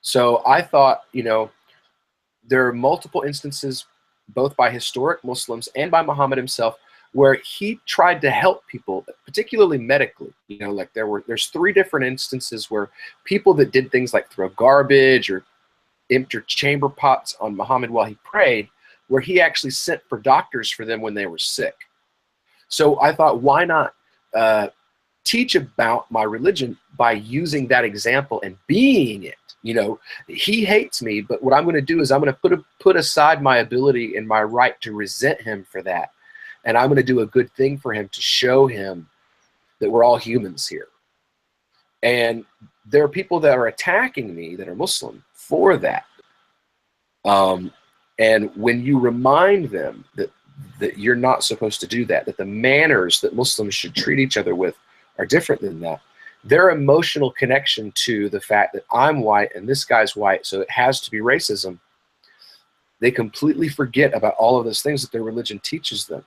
So I thought, you know, there are multiple instances, both by historic Muslims and by Muhammad himself, where he tried to help people, particularly medically. You know, like there's 3 different instances where people that did things like throw garbage or empty chamber pots on Muhammad while he prayed, where he actually sent for doctors for them when they were sick. So I thought, why not teach about my religion by using that example and being it? You know, he hates me, but what I'm going to do is I'm going to put aside my ability and my right to resent him for that. And I'm going to do a good thing for him to show him that we're all humans here. And there are people that are attacking me that are Muslim for that. And when you remind them that you're not supposed to do that, that the manners that Muslims should treat each other with are different than that, their emotional connection to the fact that I'm white and this guy's white, so it has to be racism, they completely forget about all of those things that their religion teaches them.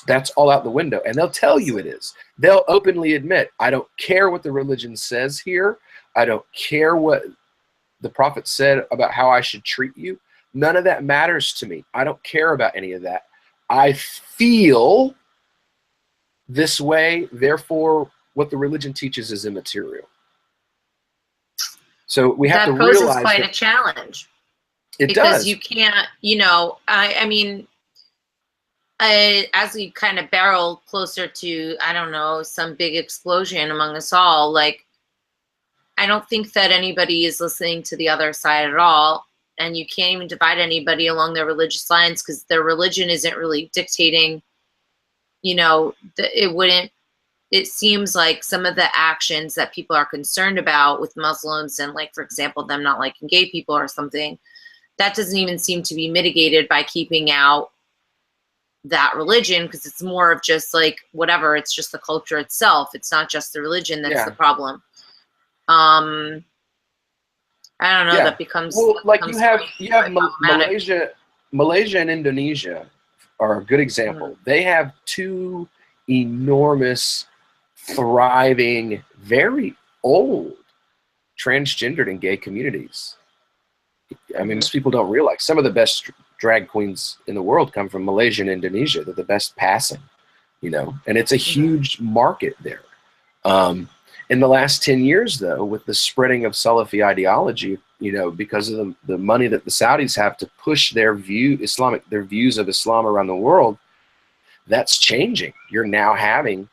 That's all out the window, and they'll tell you it is. They'll openly admit, I don't care what the religion says here. I don't care what the prophet said about how I should treat you. None of that matters to me. I don't care about any of that. I feel this way, therefore what the religion teaches is immaterial. So we have to realize that poses quite a challenge. It does. Because you can't, you know, I mean, as we kind of barrel closer to, I don't know, some big explosion among us all, like, I don't think that anybody is listening to the other side at all. And you can't even divide anybody along their religious lines, because their religion isn't really dictating, you know, it seems like some of the actions that people are concerned about with Muslims, and like, for example, them not liking gay people or something, that doesn't even seem to be mitigated by keeping out that religion, because it's more of just like whatever, it's just the culture itself. It's not just the religion that's the problem. I don't know, that becomes, well, that like becomes you have Malaysia and Indonesia are a good example. They have 2 enormous, thriving, very old transgendered and gay communities. I mean, most people don't realize some of the best drag queens in the world come from Malaysia and Indonesia. They're the best passing, you know, and it's a huge market there. In the last 10 years, though, with the spreading of Salafi ideology, because of the money that the Saudis have to push their views of Islam around the world, that's changing. You're now having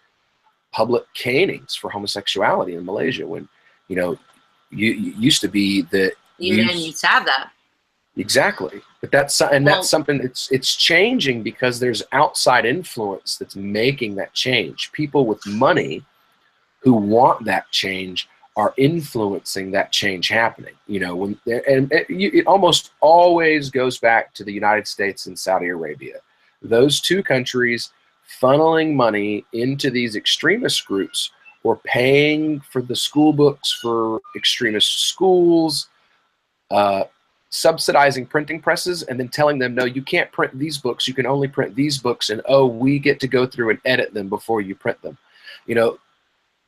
public canings for homosexuality in Malaysia, when, you used to be that you didn't used to have that. Exactly. But that's something it's changing, because there's outside influence that's making that change. People with money who want that change are influencing that change happening. It almost always goes back to the United States and Saudi Arabia. Those two countries funneling money into these extremist groups, or paying for the school books for extremist schools, subsidizing printing presses, and then telling them, no, you can't print these books, you can only print these books, and oh, we get to go through and edit them before you print them.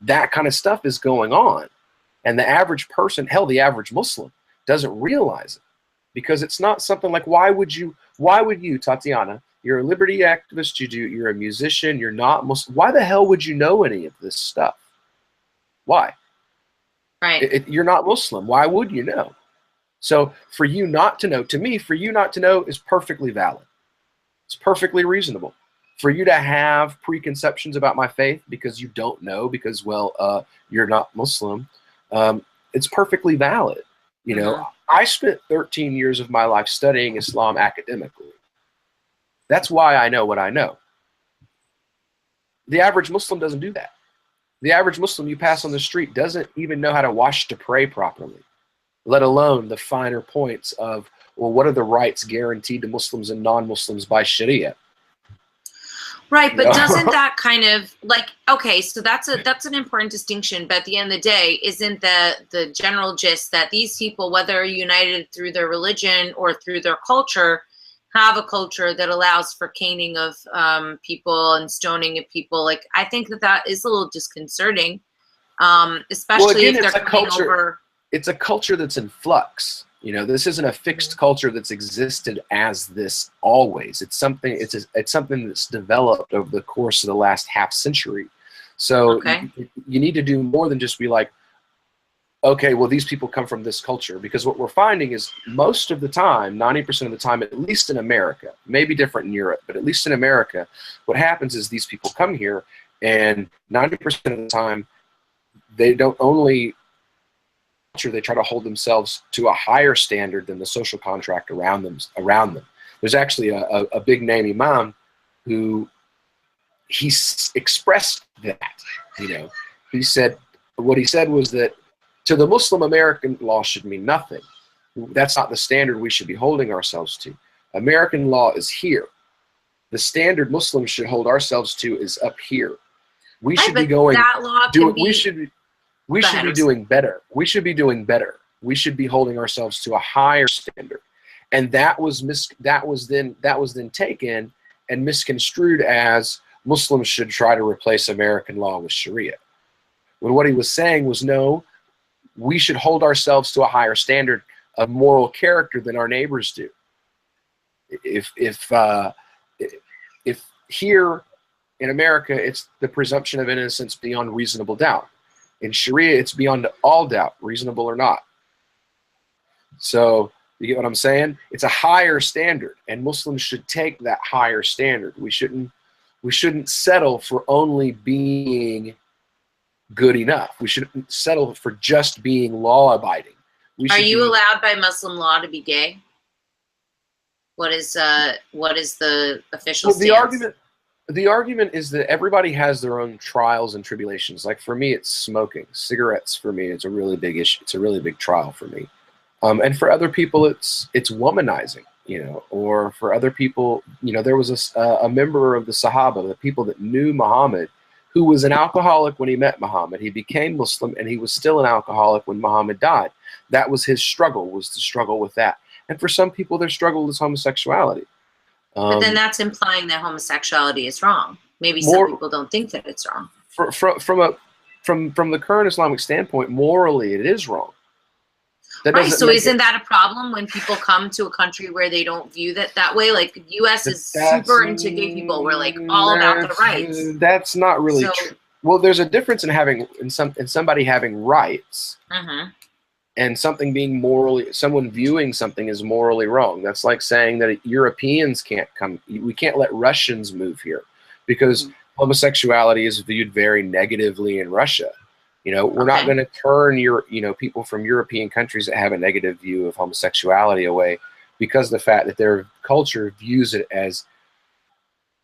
That kind of stuff is going on. And the average person, hell, the average Muslim, doesn't realize it, because it's not something like, why would you, Tatiana, you're a liberty activist, you're a musician, you're not Muslim, why the hell would you know any of this stuff? Why? Right. You're not Muslim. Why would you know? So for you not to know, to me, for you not to know is perfectly valid. It's perfectly reasonable. For you to have preconceptions about my faith because you don't know, because, well, you're not Muslim, it's perfectly valid. I spent 13 years of my life studying Islam academically. That's why I know what I know. The average Muslim doesn't do that. The average Muslim you pass on the street doesn't even know how to wash to pray properly, let alone the finer points of, well, what are the rights guaranteed to Muslims and non-Muslims by Sharia? Right, but doesn't that kind of, like, okay, so that's an important distinction, but at the end of the day, isn't the general gist that these people, whether united through their religion or through their culture, have a culture that allows for caning of people and stoning of people? Like, I think that is a little disconcerting, especially if they're coming over. It's a culture that's in flux. This isn't a fixed culture that's existed as this always. It's something that's developed over the course of the last half century. So you need to do more than just be like, okay, well, these people come from this culture. Because what we're finding is, most of the time, 90% of the time, at least in America, maybe different in Europe, but at least in America, what happens is these people come here, and 90% of the time, they don't only, they try to hold themselves to a higher standard than the social contract around them. There's actually a big name imam who he expressed that. He said, what he said was that to the Muslim, American law should mean nothing. That's not the standard we should be holding ourselves to. American law is here. The standard Muslims should hold ourselves to is up here. We should be going. We should be doing better. We should be doing better. We should be holding ourselves to a higher standard. And that was then taken and misconstrued as Muslims should try to replace American law with Sharia. When what he was saying was, no, we should hold ourselves to a higher standard of moral character than our neighbors do. If here in America, it's the presumption of innocence beyond reasonable doubt. In Sharia, it's beyond all doubt, reasonable or not. So you get what I'm saying? It's a higher standard, and Muslims should take that higher standard. We shouldn't settle for only being good enough. We shouldn't settle for just being law-abiding. Are you allowed by Muslim law to be gay? What is the official stance? The argument is that everybody has their own trials and tribulations. Like for me, it's smoking. Cigarettes for me, it's a really big issue. It's a really big trial for me. And for other people, it's womanizing, or for other people, there was a member of the Sahaba, the people that knew Muhammad, who was an alcoholic when he met Muhammad. He became Muslim, and he was still an alcoholic when Muhammad died. That was his struggle, was to struggle with that. And for some people, their struggle is homosexuality. But then that's implying that homosexuality is wrong. Maybe some people don't think that it's wrong. From the current Islamic standpoint, morally, it is wrong. Right, so isn't that a problem when people come to a country where they don't view that way? Like, the U.S. is super into gay people. We're like all about the rights. That's not really true. Well, there's a difference in having in somebody having rights and something being someone viewing something as morally wrong. That's like saying that Europeans can't come. We can't let Russians move here because homosexuality is viewed very negatively in Russia. You know, we're not going to turn people from European countries that have a negative view of homosexuality away because of the fact that their culture views it as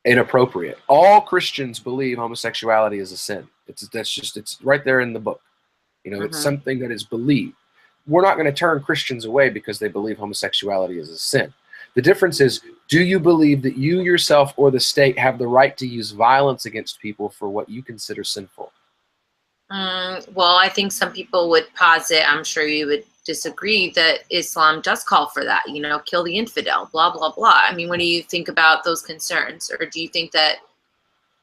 inappropriate. All Christians believe homosexuality is a sin. It's right there in the book. You know, it's something that is believed. We're not going to turn Christians away because they believe homosexuality is a sin. The difference is, do you believe that you yourself or the state have the right to use violence against people for what you consider sinful? Well, I think some people would posit, I'm sure you would disagree, that Islam does call for that, you know, kill the infidel, blah, blah, blah. I mean, what do you think about those concerns? Or do you think that,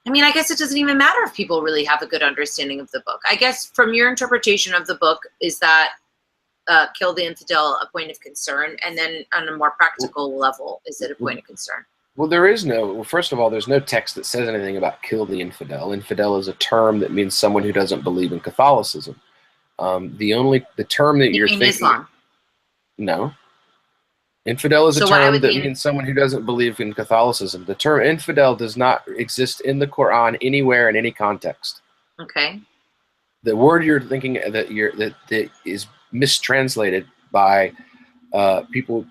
I mean, I guess it doesn't even matter if people really have a good understanding of the book. I guess from your interpretation of the book, is that kill the infidel a point of concern? And then on a more practical level, is it a point of concern? Well, first of all, there's no text that says anything about kill the infidel. Infidel is a term that means someone who doesn't believe in Catholicism. The term that you're thinking. Islam? No. Infidel is a term that means someone who doesn't believe in Catholicism. The term infidel does not exist in the Quran anywhere in any context. Okay. The word you're thinking that is mistranslated by people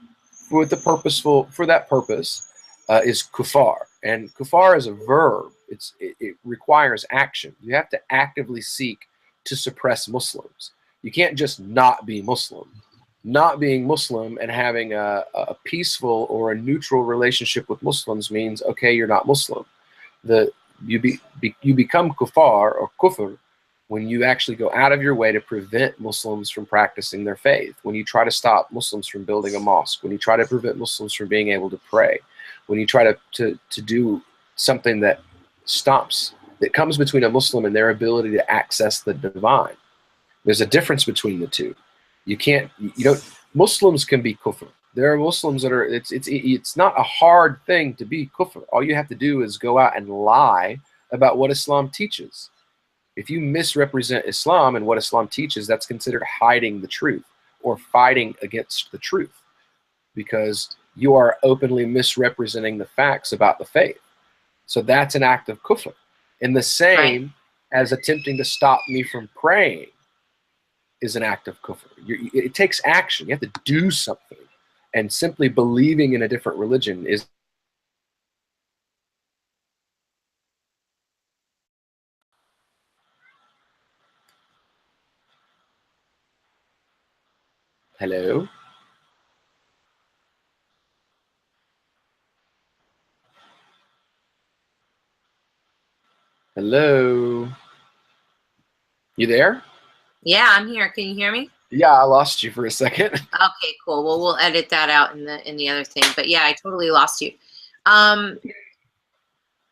for that purpose is kufar, and kufar is a verb. It requires action. You have to actively seek to suppress Muslims. You can't just not be Muslim. Not being Muslim and having a peaceful or a neutral relationship with Muslims means, okay, you're not Muslim. You become kufar or kufr when you actually go out of your way to prevent Muslims from practicing their faith, when you try to stop Muslims from building a mosque, when you try to prevent Muslims from being able to pray, when you try to do something that comes between a Muslim and their ability to access the divine. There's a difference between the two. Muslims can be kufr. There are Muslims that are, it's not a hard thing to be kufr. All you have to do is go out and lie about what Islam teaches. If you misrepresent Islam and what Islam teaches, that's considered hiding the truth or fighting against the truth, because you are openly misrepresenting the facts about the faith. So that's an act of kufr. And the same as attempting to stop me from praying is an act of kufr. It takes action. You have to do something. And simply believing in a different religion is Hello? Hello? You there? Yeah, I'm here. Can you hear me? Yeah, I lost you for a second. Okay, cool. Well, we'll edit that out in the other thing. But yeah, I totally lost you.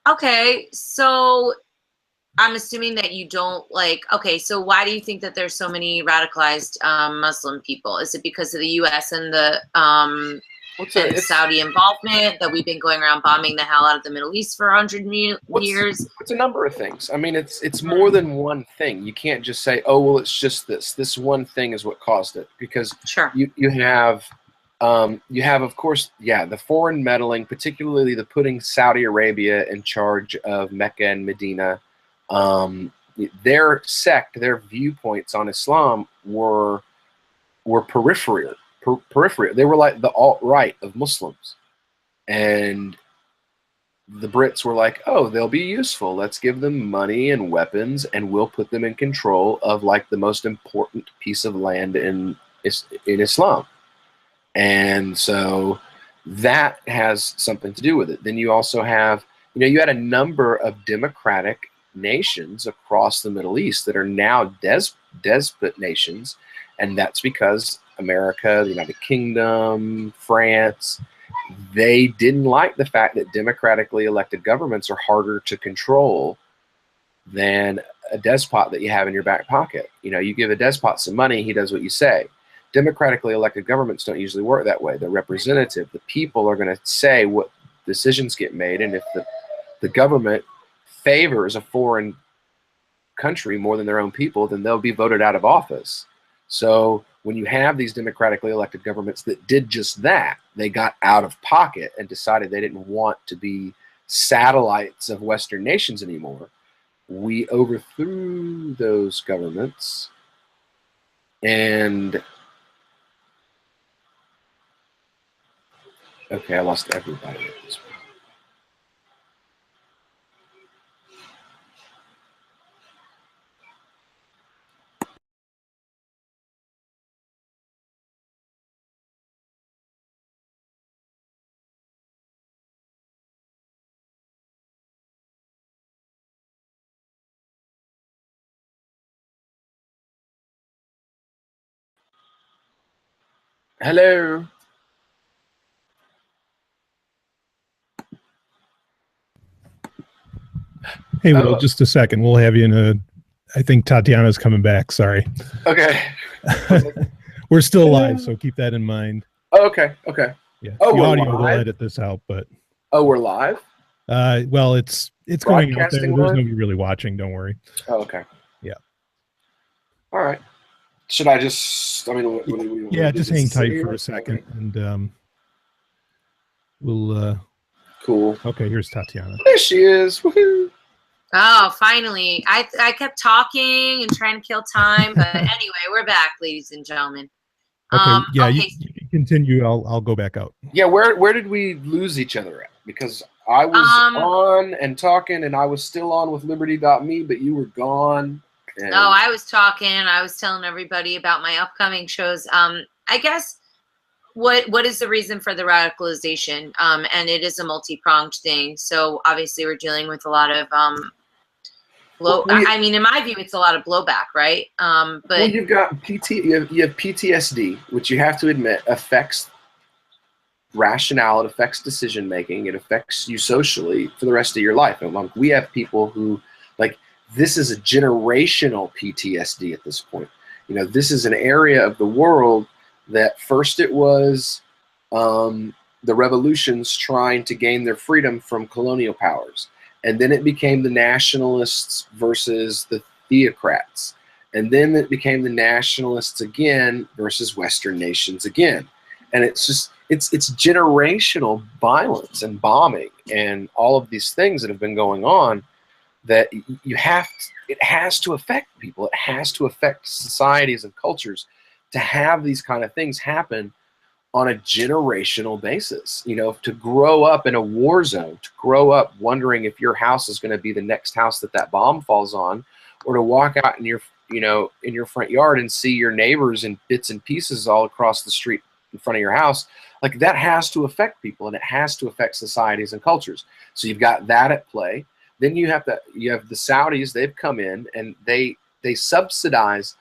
Okay, so I'm assuming that you don't okay, so why do you think that there's so many radicalized Muslim people? Is it because of the U.S. and the Saudi involvement, that we've been going around bombing the hell out of the Middle East for 100 years? It's a number of things. I mean, it's more than one thing. You can't just say, oh, well, it's just this. This one thing is what caused it. Because you have, of course, the foreign meddling, particularly the putting Saudi Arabia in charge of Mecca and Medina. Their sect, their viewpoints on Islam were peripheral. They were like the alt-right of Muslims. And the Brits were like, oh, they'll be useful. Let's give them money and weapons, and we'll put them in control of like the most important piece of land in Islam. And so that has something to do with it. Then you also have, you had a number of democratic nations across the Middle East that are now despot nations, and that's because America, the United Kingdom, France, they didn't like the fact that democratically elected governments are harder to control than a despot that you have in your back pocket. You give a despot some money, he does what you say. Democratically elected governments don't usually work that way. They're representative. The people are going to say what decisions get made, and if the government favors a foreign country more than their own people, then they'll be voted out of office. So when you have these democratically elected governments that did just that, they got out of pocket and decided they didn't want to be satellites of Western nations anymore. We overthrew those governments, and okay, I lost everybody at this point. Hello. Hey, Will, just a second. We'll have you in a. I think Tatiana's coming back. Sorry. Okay. We're still live, so keep that in mind. Oh, okay. Okay. Yeah. Oh, the we're audio live? will edit this out, but. Oh, we're live? Well, it's going out there. Broadcasting There's live? nobody really watching. Don't worry. Oh, okay. Yeah. All right. Should I just? I mean, Yeah, just hang tight for a second, and we'll. Cool. Okay, here's Tatiana. There she is. Woohoo! Oh, finally. I kept talking and trying to kill time, but anyway, we're back, ladies and gentlemen. Okay, yeah, okay. you can continue. I'll go back out. Yeah, where did we lose each other at? Because I was on and talking, and I was still on with Liberty.me, but you were gone. And... No, I was talking. I was telling everybody about my upcoming shows. I guess what is the reason for the radicalization? And it is a multi-pronged thing. So obviously we're dealing with a lot of I mean, in my view, it's a lot of blowback, right? But well, you've got you have PTSD, which you have to admit affects rationale, it affects decision making, it affects you socially for the rest of your life. And we have people who, like, this is a generational PTSD at this point. You know, this is an area of the world that first it was the revolutions trying to gain their freedom from colonial powers. And then it became the nationalists versus the theocrats. And then it became the nationalists again versus Western nations again. And it's just, it's generational violence and bombing and all of these things that have been going on that you have to, it has to affect people. It has to affect societies and cultures to have these kind of things happen on a generational basis. You know, to grow up in a war zone, to grow up wondering if your house is going to be the next house that bomb falls on, or to walk out in your, you know, in your front yard and see your neighbors in bits and pieces all across the street in front of your house. Like, that has to affect people, and it has to affect societies and cultures. So you've got that at play. Then you have the Saudis. They've come in and they subsidize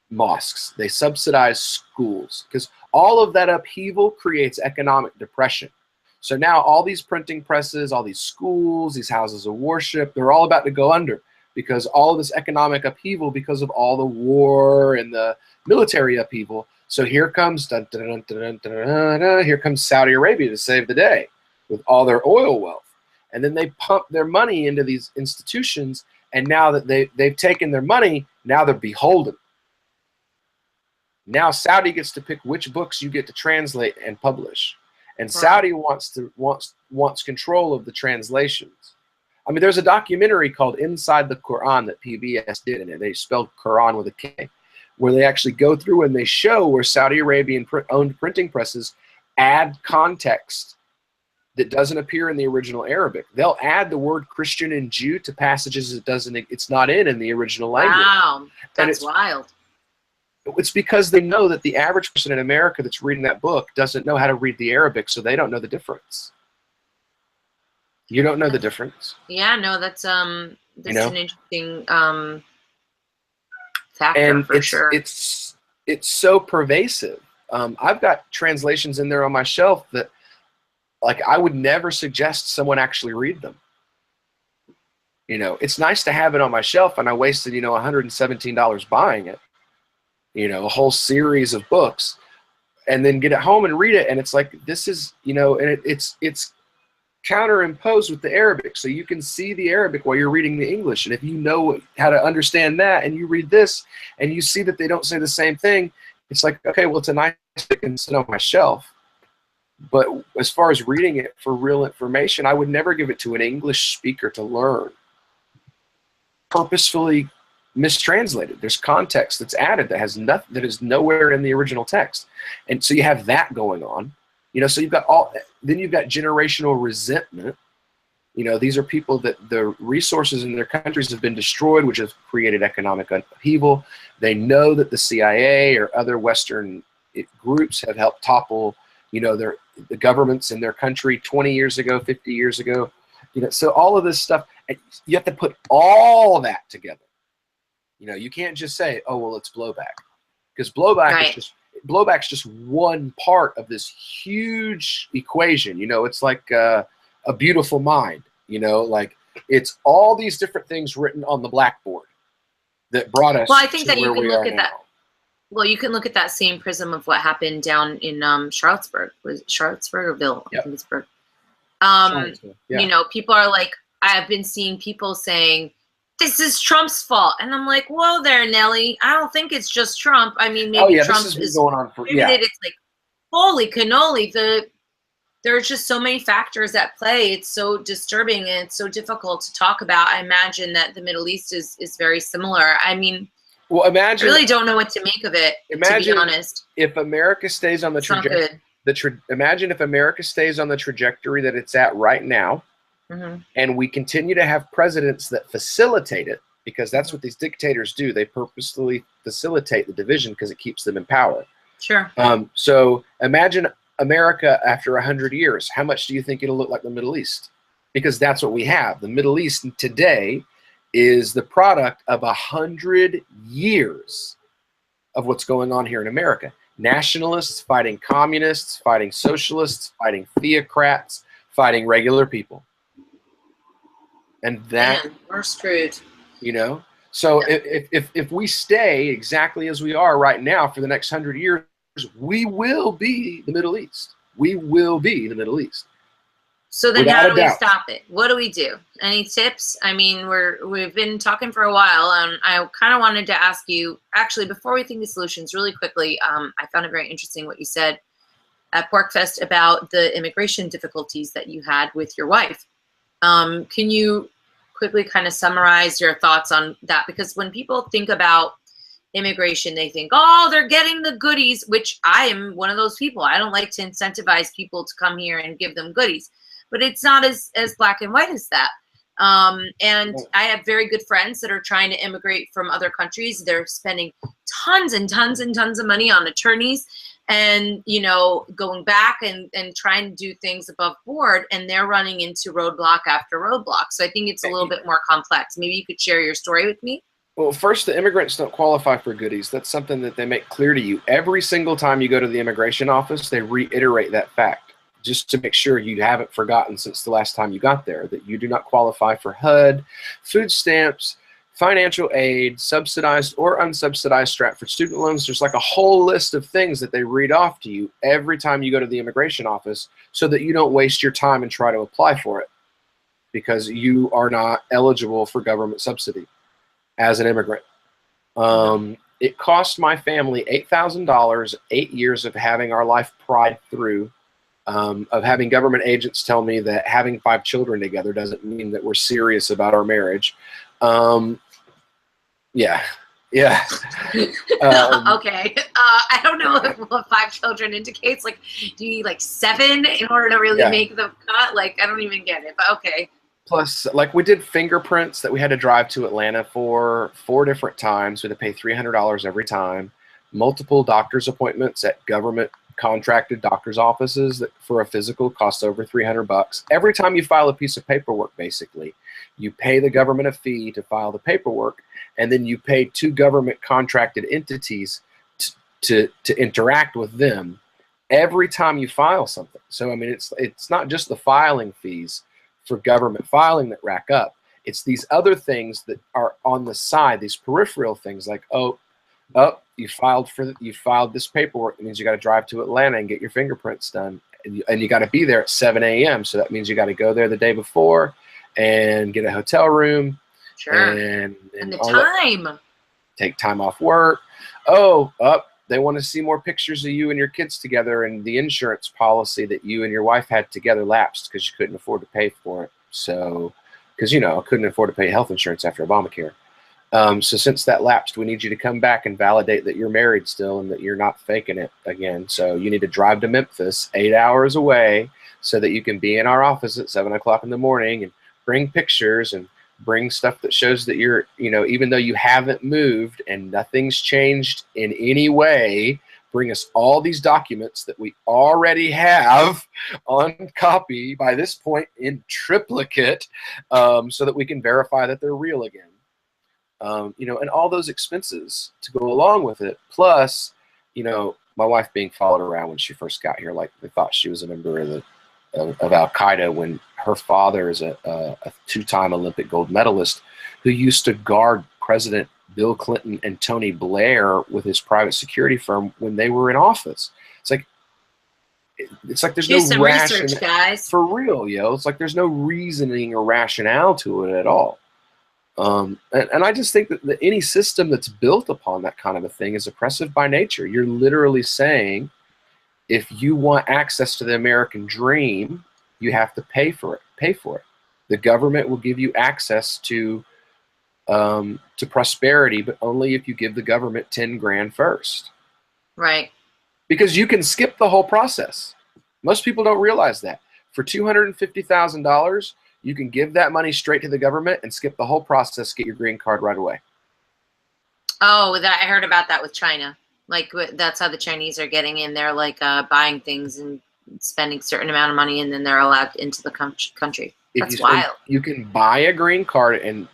mosques. They subsidize schools, because all of that upheaval creates economic depression. So now all these printing presses, all these schools, these houses of worship, they're all about to go under, because all of this economic upheaval, because of all the war and the military upheaval. So here comes here comes Saudi Arabia to save the day with all their oil wealth. And then they pump their money into these institutions, and now that they've taken their money, now they're beholden. Now Saudi gets to pick which books you get to translate and publish. And Saudi wants control of the translations. I mean, there's a documentary called Inside the Quran that PBS did, and they spelled Quran with a K, where they actually go through and they show where Saudi Arabian owned printing presses add context that doesn't appear in the original Arabic. They'll add the word Christian and Jew to passages it's not in the original language. Wow, that's wild. It's because they know that the average person in America that's reading that book doesn't know how to read the Arabic, so they don't know the difference. You don't know the difference? Yeah, no, that's an interesting factor, and for sure. It's so pervasive. I've got translations in there on my shelf that, like, I would never suggest someone actually read them. You know, it's nice to have it on my shelf, and I wasted, you know, $117 buying it. You know, a whole series of books, and then get it home and read it, and it's like, this is, you know, and it's counter-imposed with the Arabic, so you can see the Arabic while you're reading the English. And if you know how to understand that, and you read this, and you see that they don't say the same thing, it's like, okay, well, it's a nice thing that can sit on my shelf. But as far as reading it for real information, I would never give it to an English speaker to learn. Purposefully mistranslated. There's context that's added that has nothing, that is nowhere in the original text. And so you have that going on. You know, so you've got then you've got generational resentment. You know, these are people that the resources in their countries have been destroyed, which has created economic upheaval. They know that the CIA or other Western groups have helped topple, you know, the governments in their country 20 years ago, 50 years ago. You know, so all of this stuff, you have to put all that together. You know, you can't just say, oh, well, it's blowback. Because blowback blowback's just one part of this huge equation. You know, it's like a beautiful mind. You know, like it's all these different things written on the blackboard that brought us. Well, I think to that you where can we look are at now. that. Well, you can look at that same prism of what happened down in Charlottesburg. Was it Charlottesburg or Ville? Yep. I think it's Burg. Yeah. You know, people are like, I have been seeing people saying, this is Trump's fault. And I'm like, whoa there, Nelly. I don't think it's just Trump. I mean, maybe Trump this has been going on for, it's like, holy cannoli. There's just so many factors at play. It's so disturbing and it's so difficult to talk about. I imagine that the Middle East is very similar. I mean, well, imagine, I really don't know what to make of it, to be honest. If America stays on the trajectory, imagine if America stays on the trajectory that it's at right now, and we continue to have presidents that facilitate it, because that's what these dictators do. They purposely facilitate the division because it keeps them in power. Sure. So imagine America after 100 years. How much do you think it'll look like the Middle East? Because that's what we have. The Middle East today is the product of 100 years of what's going on here in America. Nationalists fighting communists, fighting socialists, fighting theocrats, fighting regular people. And that, man, we're screwed. You know, so if we stay exactly as we are right now for the next 100 years, we will be the Middle East. We will be the Middle East. So then how do we stop it? What do we do? Any tips? I mean, we've been talking for a while, and I kind of wanted to ask you, actually, before we think of solutions, really quickly, I found it very interesting what you said at PorcFest about the immigration difficulties that you had with your wife. Can you quickly kind of summarize your thoughts on that? Because when people think about immigration, they think, oh, they're getting the goodies, which I am one of those people. I don't like to incentivize people to come here and give them goodies, but it's not as black and white as that. And I have very good friends that are trying to immigrate from other countries. They're spending tons and tons and tons of money on attorneys and, you know, going back and trying to do things above board, and they're running into roadblock after roadblock. So I think it's a little bit more complex. Maybe you could share your story with me. Well, first, the immigrants don't qualify for goodies. That's something that they make clear to you. Every single time you go to the immigration office, they reiterate that fact, just to make sure you haven't forgotten since the last time you got there, that you do not qualify for HUD, food stamps, financial aid, subsidized or unsubsidized Stratford student loans. There's like a whole list of things that they read off to you every time you go to the immigration office, so that you don't waste your time and try to apply for it, because you are not eligible for government subsidy as an immigrant. It cost my family $8,000, 8 years of having our life pried through, of having government agents tell me that having 5 children together doesn't mean that we're serious about our marriage. Yeah. Okay. I don't know what 5 children indicates. Like, do you need like 7 in order to really make the cut? Like, I don't even get it, but okay. Plus, like, we did fingerprints that we had to drive to Atlanta for 4 different times. We had to pay $300 every time. Multiple doctor's appointments at government contracted doctor's offices that for a physical costs over $300. Every time you file a piece of paperwork, basically, you pay the government a fee to file the paperwork, and then you pay 2 government contracted entities to interact with them every time you file something. So I mean, it's not just the filing fees for government filing that rack up. It's these other things that are on the side, these peripheral things like, oh, you filed this paperwork. It means you got to drive to Atlanta and get your fingerprints done. and you got to be there at 7 a.m. So that means you got to go there the day before and get a hotel room. Sure. And the time. Take time off work. Oh, they want to see more pictures of you and your kids together, and the insurance policy that you and your wife had together lapsed because you couldn't afford to pay for it. So, because, couldn't afford to pay health insurance after Obamacare. So since that lapsed, we need you to come back and validate that you're married still and that you're not faking it again. So you need to drive to Memphis, 8 hours away, so that you can be in our office at 7 o'clock in the morning and bring pictures and bring stuff that shows that you're, even though you haven't moved and nothing's changed in any way, bring us all these documents that we already have on copy by this point in triplicate, so that we can verify that they're real again. And all those expenses to go along with it. Plus, my wife being followed around when she first got here, like they thought she was a member of Al Qaeda, when her father is a two-time Olympic gold medalist who used to guard President Bill Clinton and Tony Blair with his private security firm when they were in office. It's like there's Do no some research, guys. For real, It's like there's no reasoning or rationale to it at all. And I just think that any system that's built upon that kind of a thing is oppressive by nature. You're literally saying, if you want access to the American dream, you have to pay for it. Pay for it. The government will give you access to prosperity, but only if you give the government 10 grand first. Right. Because you can skip the whole process. Most people don't realize that. For $250,000, you can give that money straight to the government and skip the whole process, get your green card right away. Oh, I heard about that with China. Like, that's how the Chinese are getting in. They're like buying things and spending a certain amount of money, and then they're allowed into the country. That's wild. You can buy a green card and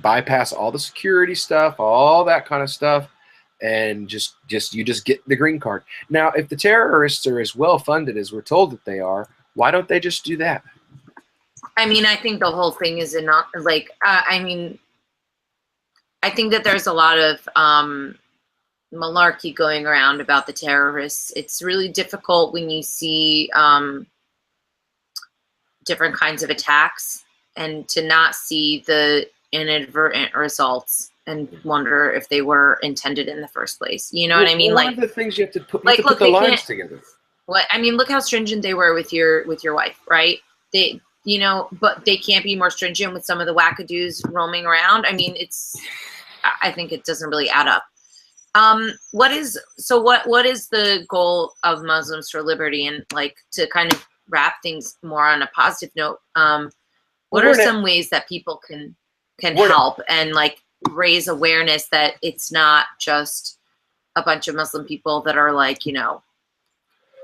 bypass all the security stuff, all that kind of stuff, and just get the green card. Now, if the terrorists are as well funded as we're told that they are, why don't they just do that? I mean, I think the whole thing is I think that there's a lot of malarkey going around about the terrorists. It's really difficult when you see different kinds of attacks and to not see the inadvertent results and wonder if they were intended in the first place. You know what I mean? One of the things you have to put, put the lines together. Look how stringent they were with your wife, right? But they can't be more stringent with some of the wackadoos roaming around. I mean, I think it doesn't really add up. What is the goal of Muslims for Liberty? And to kind of wrap things more on a positive note, what are some ways that people can help and raise awareness that it's not just a bunch of Muslim people that are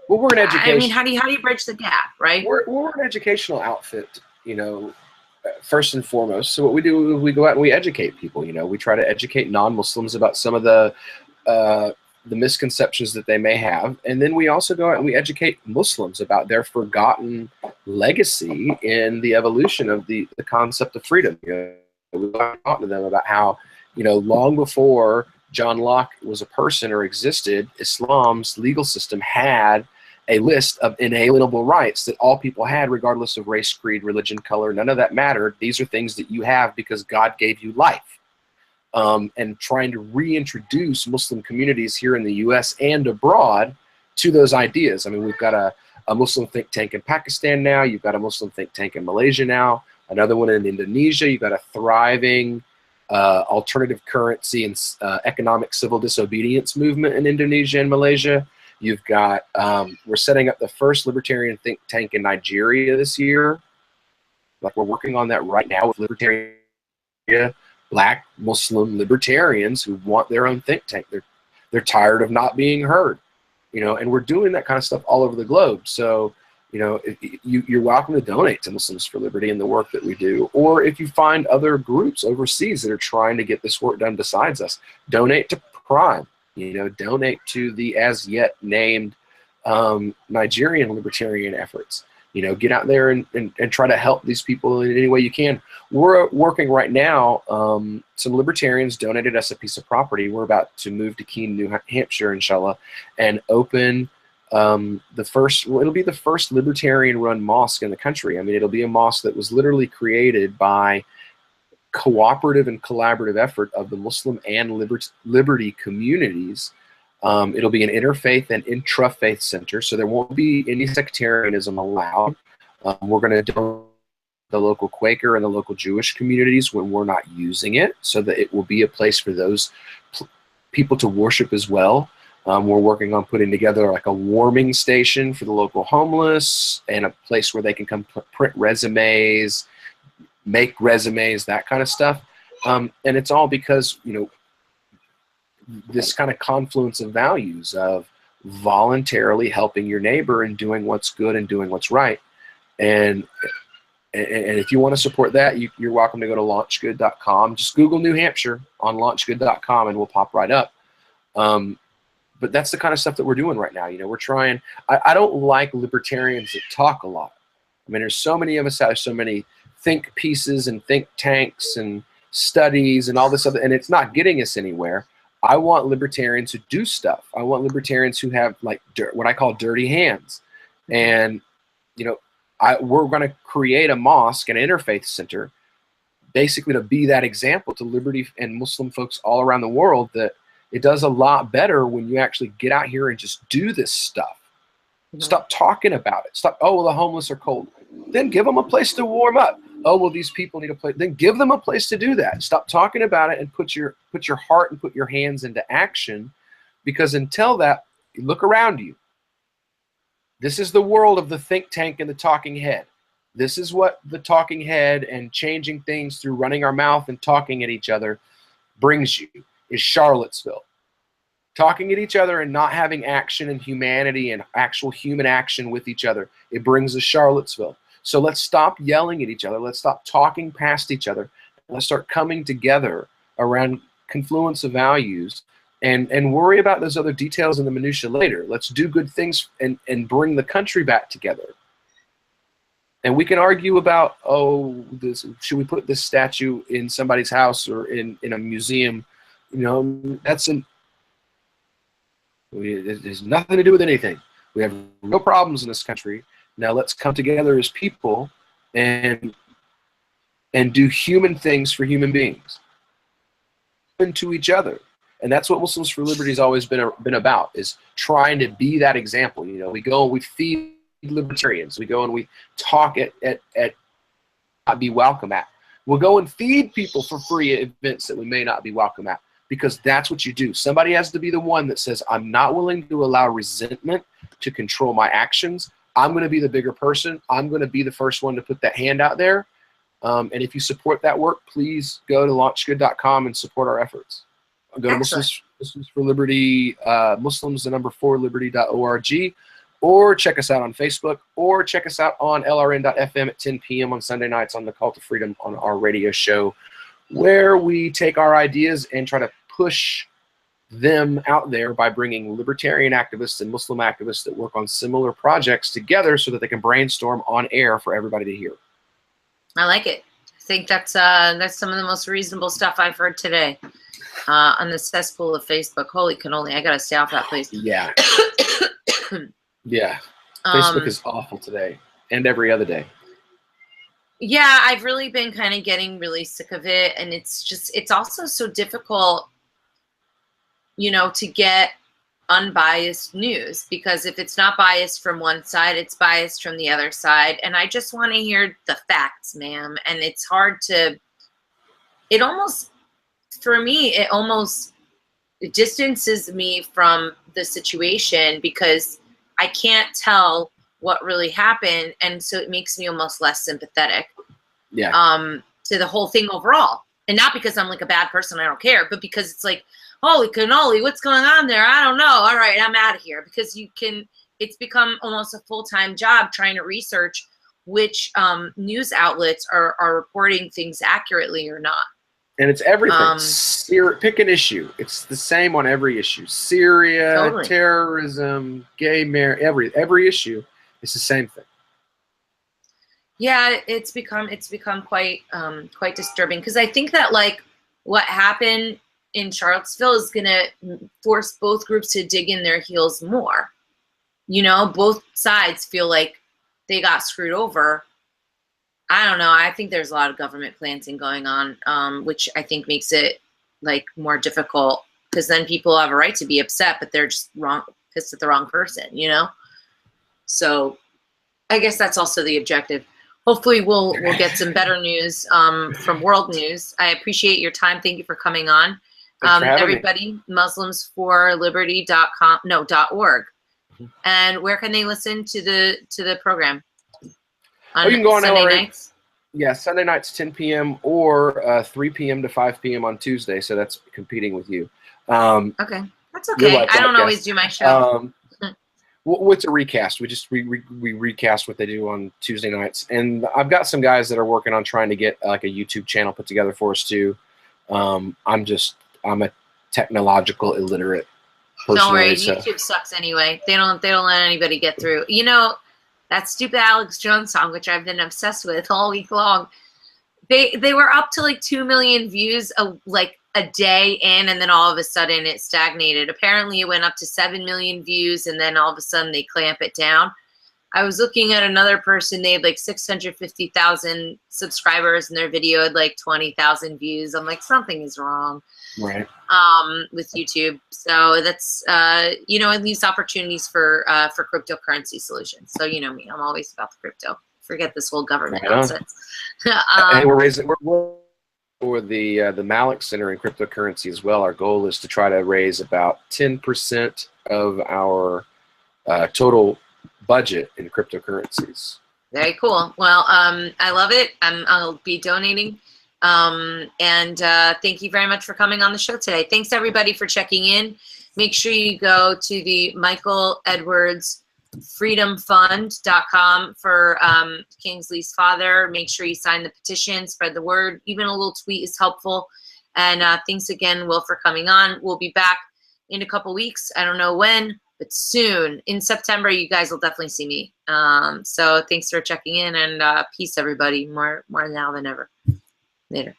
well, we're an education. I mean, how do you bridge the gap, right? We're an educational outfit, first and foremost. So what we do, we go out and we educate people. We try to educate non-Muslims about some of the misconceptions that they may have, and then we also go out and we educate Muslims about their forgotten legacy in the evolution of the concept of freedom. We talk to them about how, long before John Locke was a person or existed, Islam's legal system had a list of inalienable rights that all people had, regardless of race, creed, religion, color. None of that mattered. These are things that you have because God gave you life. And trying to reintroduce Muslim communities here in the U.S. and abroad to those ideas. I mean, we've got a Muslim think tank in Pakistan now. You've got a Muslim think tank in Malaysia now. Another one in Indonesia. You've got a thriving alternative currency and economic civil disobedience movement in Indonesia and Malaysia. You've got, we're setting up the first libertarian think tank in Nigeria this year. We're working on that right now with libertarian, Black Muslim libertarians who want their own think tank. They're tired of not being heard, and we're doing that kind of stuff all over the globe. So, you're welcome to donate to Muslims for Liberty and the work that we do. Or if you find other groups overseas that are trying to get this work done besides us, donate to Prime. Donate to the as yet named Nigerian libertarian efforts. Get out there and try to help these people in any way you can. We're working right now. Some libertarians donated us a piece of property. We're about to move to Keene, New Hampshire, inshallah, and open It'll be the first libertarian-run mosque in the country. I mean, it'll be a mosque that was literally created by cooperative and collaborative effort of the Muslim and liberty communities. It'll be an interfaith and intra-faith center, so there won't be any sectarianism allowed. We're going to donate the local Quaker and the local Jewish communities when we're not using it, so that it will be a place for those people to worship as well. We're working on putting together like a warming station for the local homeless and a place where they can come print resumes, make resumes, that kind of stuff. And it's all because, you know, this kind of confluence of values of voluntarily helping your neighbor and doing what's good and doing what's right. And if you want to support that, you're welcome to go to launchgood.com. Just Google New Hampshire on launchgood.com and we'll pop right up. But that's the kind of stuff that we're doing right now. You know, we're trying. I don't like libertarians that talk a lot. I mean, there's so many of us out there, so many think pieces and think tanks and studies and all this other, and it's not getting us anywhere. I want libertarians who do stuff. I want libertarians who have like what I call dirty hands. And, you know, we're going to create a mosque and an interfaith center basically to be that example to liberty and Muslim folks all around the world that it does a lot better when you actually get out here and just do this stuff. Stop talking about it. Stop, oh, well, the homeless are cold. Then give them a place to warm up. Oh, well, these people need a place. Then give them a place to do that. Stop talking about it and put your heart and put your hands into action, because until that, look around you. This is the world of the think tank and the talking head. This is what the talking head and changing things through running our mouth and talking at each other brings you, is Charlottesville. Talking at each other and not having action and humanity and actual human action with each other. It brings us Charlottesville. So let's stop yelling at each other. Let's stop talking past each other. Let's start coming together around confluence of values and worry about those other details and the minutia later. Let's do good things and bring the country back together. And we can argue about, oh, should we put this statue in somebody's house or in a museum? You know, it has nothing to do with anything. We have no problems in this country. Now let's come together as people and do human things for human beings and to each other. And that's what Muslims for Liberty has always been about, is trying to be that example. You know, we go and we feed libertarians. We go and we talk at not be welcome at. We'll go and feed people for free at events that we may not be welcome at, because that's what you do. Somebody has to be the one that says, I'm not willing to allow resentment to control my actions. I'm going to be the bigger person. I'm going to be the first one to put that hand out there. And if you support that work, please go to launchgood.com and support our efforts. Go to Muslims for Liberty, Muslims4liberty.org, or check us out on Facebook, or check us out on LRN.FM at 10 p.m. on Sunday nights on the Call to Freedom on our radio show, where we take our ideas and try to push them out there by bringing libertarian activists and Muslim activists that work on similar projects together so that they can brainstorm on air for everybody to hear. I like it. I think that's some of the most reasonable stuff I've heard today on the cesspool of Facebook. Holy cannoli, I gotta stay off that place. Yeah. Yeah. Facebook is awful today and every other day. Yeah, I've really been kind of getting really sick of it, and it's also so difficult, you know, to get unbiased news, because if it's not biased from one side, it's biased from the other side, and I just want to hear the facts, ma'am. And it's hard to, for me, it almost distances me from the situation, because I can't tell what really happened, and so it makes me almost less sympathetic to the whole thing overall. And not because I'm like a bad person, I don't care, but because it's like, holy cannoli, what's going on there? I don't know. All right, I'm out of here. Because it's become almost a full-time job trying to research which news outlets are reporting things accurately or not. And it's everything. Pick an issue. It's the same on every issue. Syria, totally. Terrorism, gay marriage, every issue. It's the same thing. Yeah, it's become quite disturbing, because I think that like what happened in Charlottesville is gonna force both groups to dig in their heels more. you know, both sides feel like they got screwed over. I don't know. I think there's a lot of government planting going on, which I think makes it like more difficult, because then people have a right to be upset, but they're just pissed at the wrong person, you know? So I guess that's also the objective. Hopefully we'll get some better news from World News. I appreciate your time. Thank you for coming on. Everybody, MuslimsForLiberty.com, no, .org. And where can they listen to the program? On you can go on Sunday nights? Yeah, Sunday nights 10 p.m. or 3 p.m. to 5 p.m. on Tuesday. So that's competing with you. Okay, that's okay. I don't always do my show. What's a recast? We just we recast what they do on Tuesday nights, and I've got some guys that are working on trying to get like a YouTube channel put together for us too. I'm a technological illiterate person. Don't worry, YouTube sucks anyway. They don't let anybody get through. You know, that stupid Alex Jones song, which I've been obsessed with all week long. They were up to like 2 million views like a day in, and then all of a sudden it stagnated. Apparently it went up to 7 million views, and then all of a sudden they clamp it down. I was looking at another person, they had like 650,000 subscribers, and their video had like 20,000 views. I'm like, something is wrong. Right. With YouTube. So that's, you know, it leaves opportunities for cryptocurrency solutions. So, you know me, I'm always about the crypto. Forget this whole government nonsense. And we're raising, for the Malik Center in cryptocurrency as well. Our goal is to try to raise about 10% of our total budget in cryptocurrencies. Very cool. Well, I love it. I'll be donating. And thank you very much for coming on the show today. Thanks everybody for checking in. Make sure you go to the Michael Edwards freedomfund.com for Kingsley's father. Make sure you sign the petition, spread the word. Even a little tweet is helpful. And thanks again, Will, for coming on. We'll be back in a couple weeks. I don't know when, but soon. In September, you guys will definitely see me. So thanks for checking in, and peace, everybody. More now than ever. Later.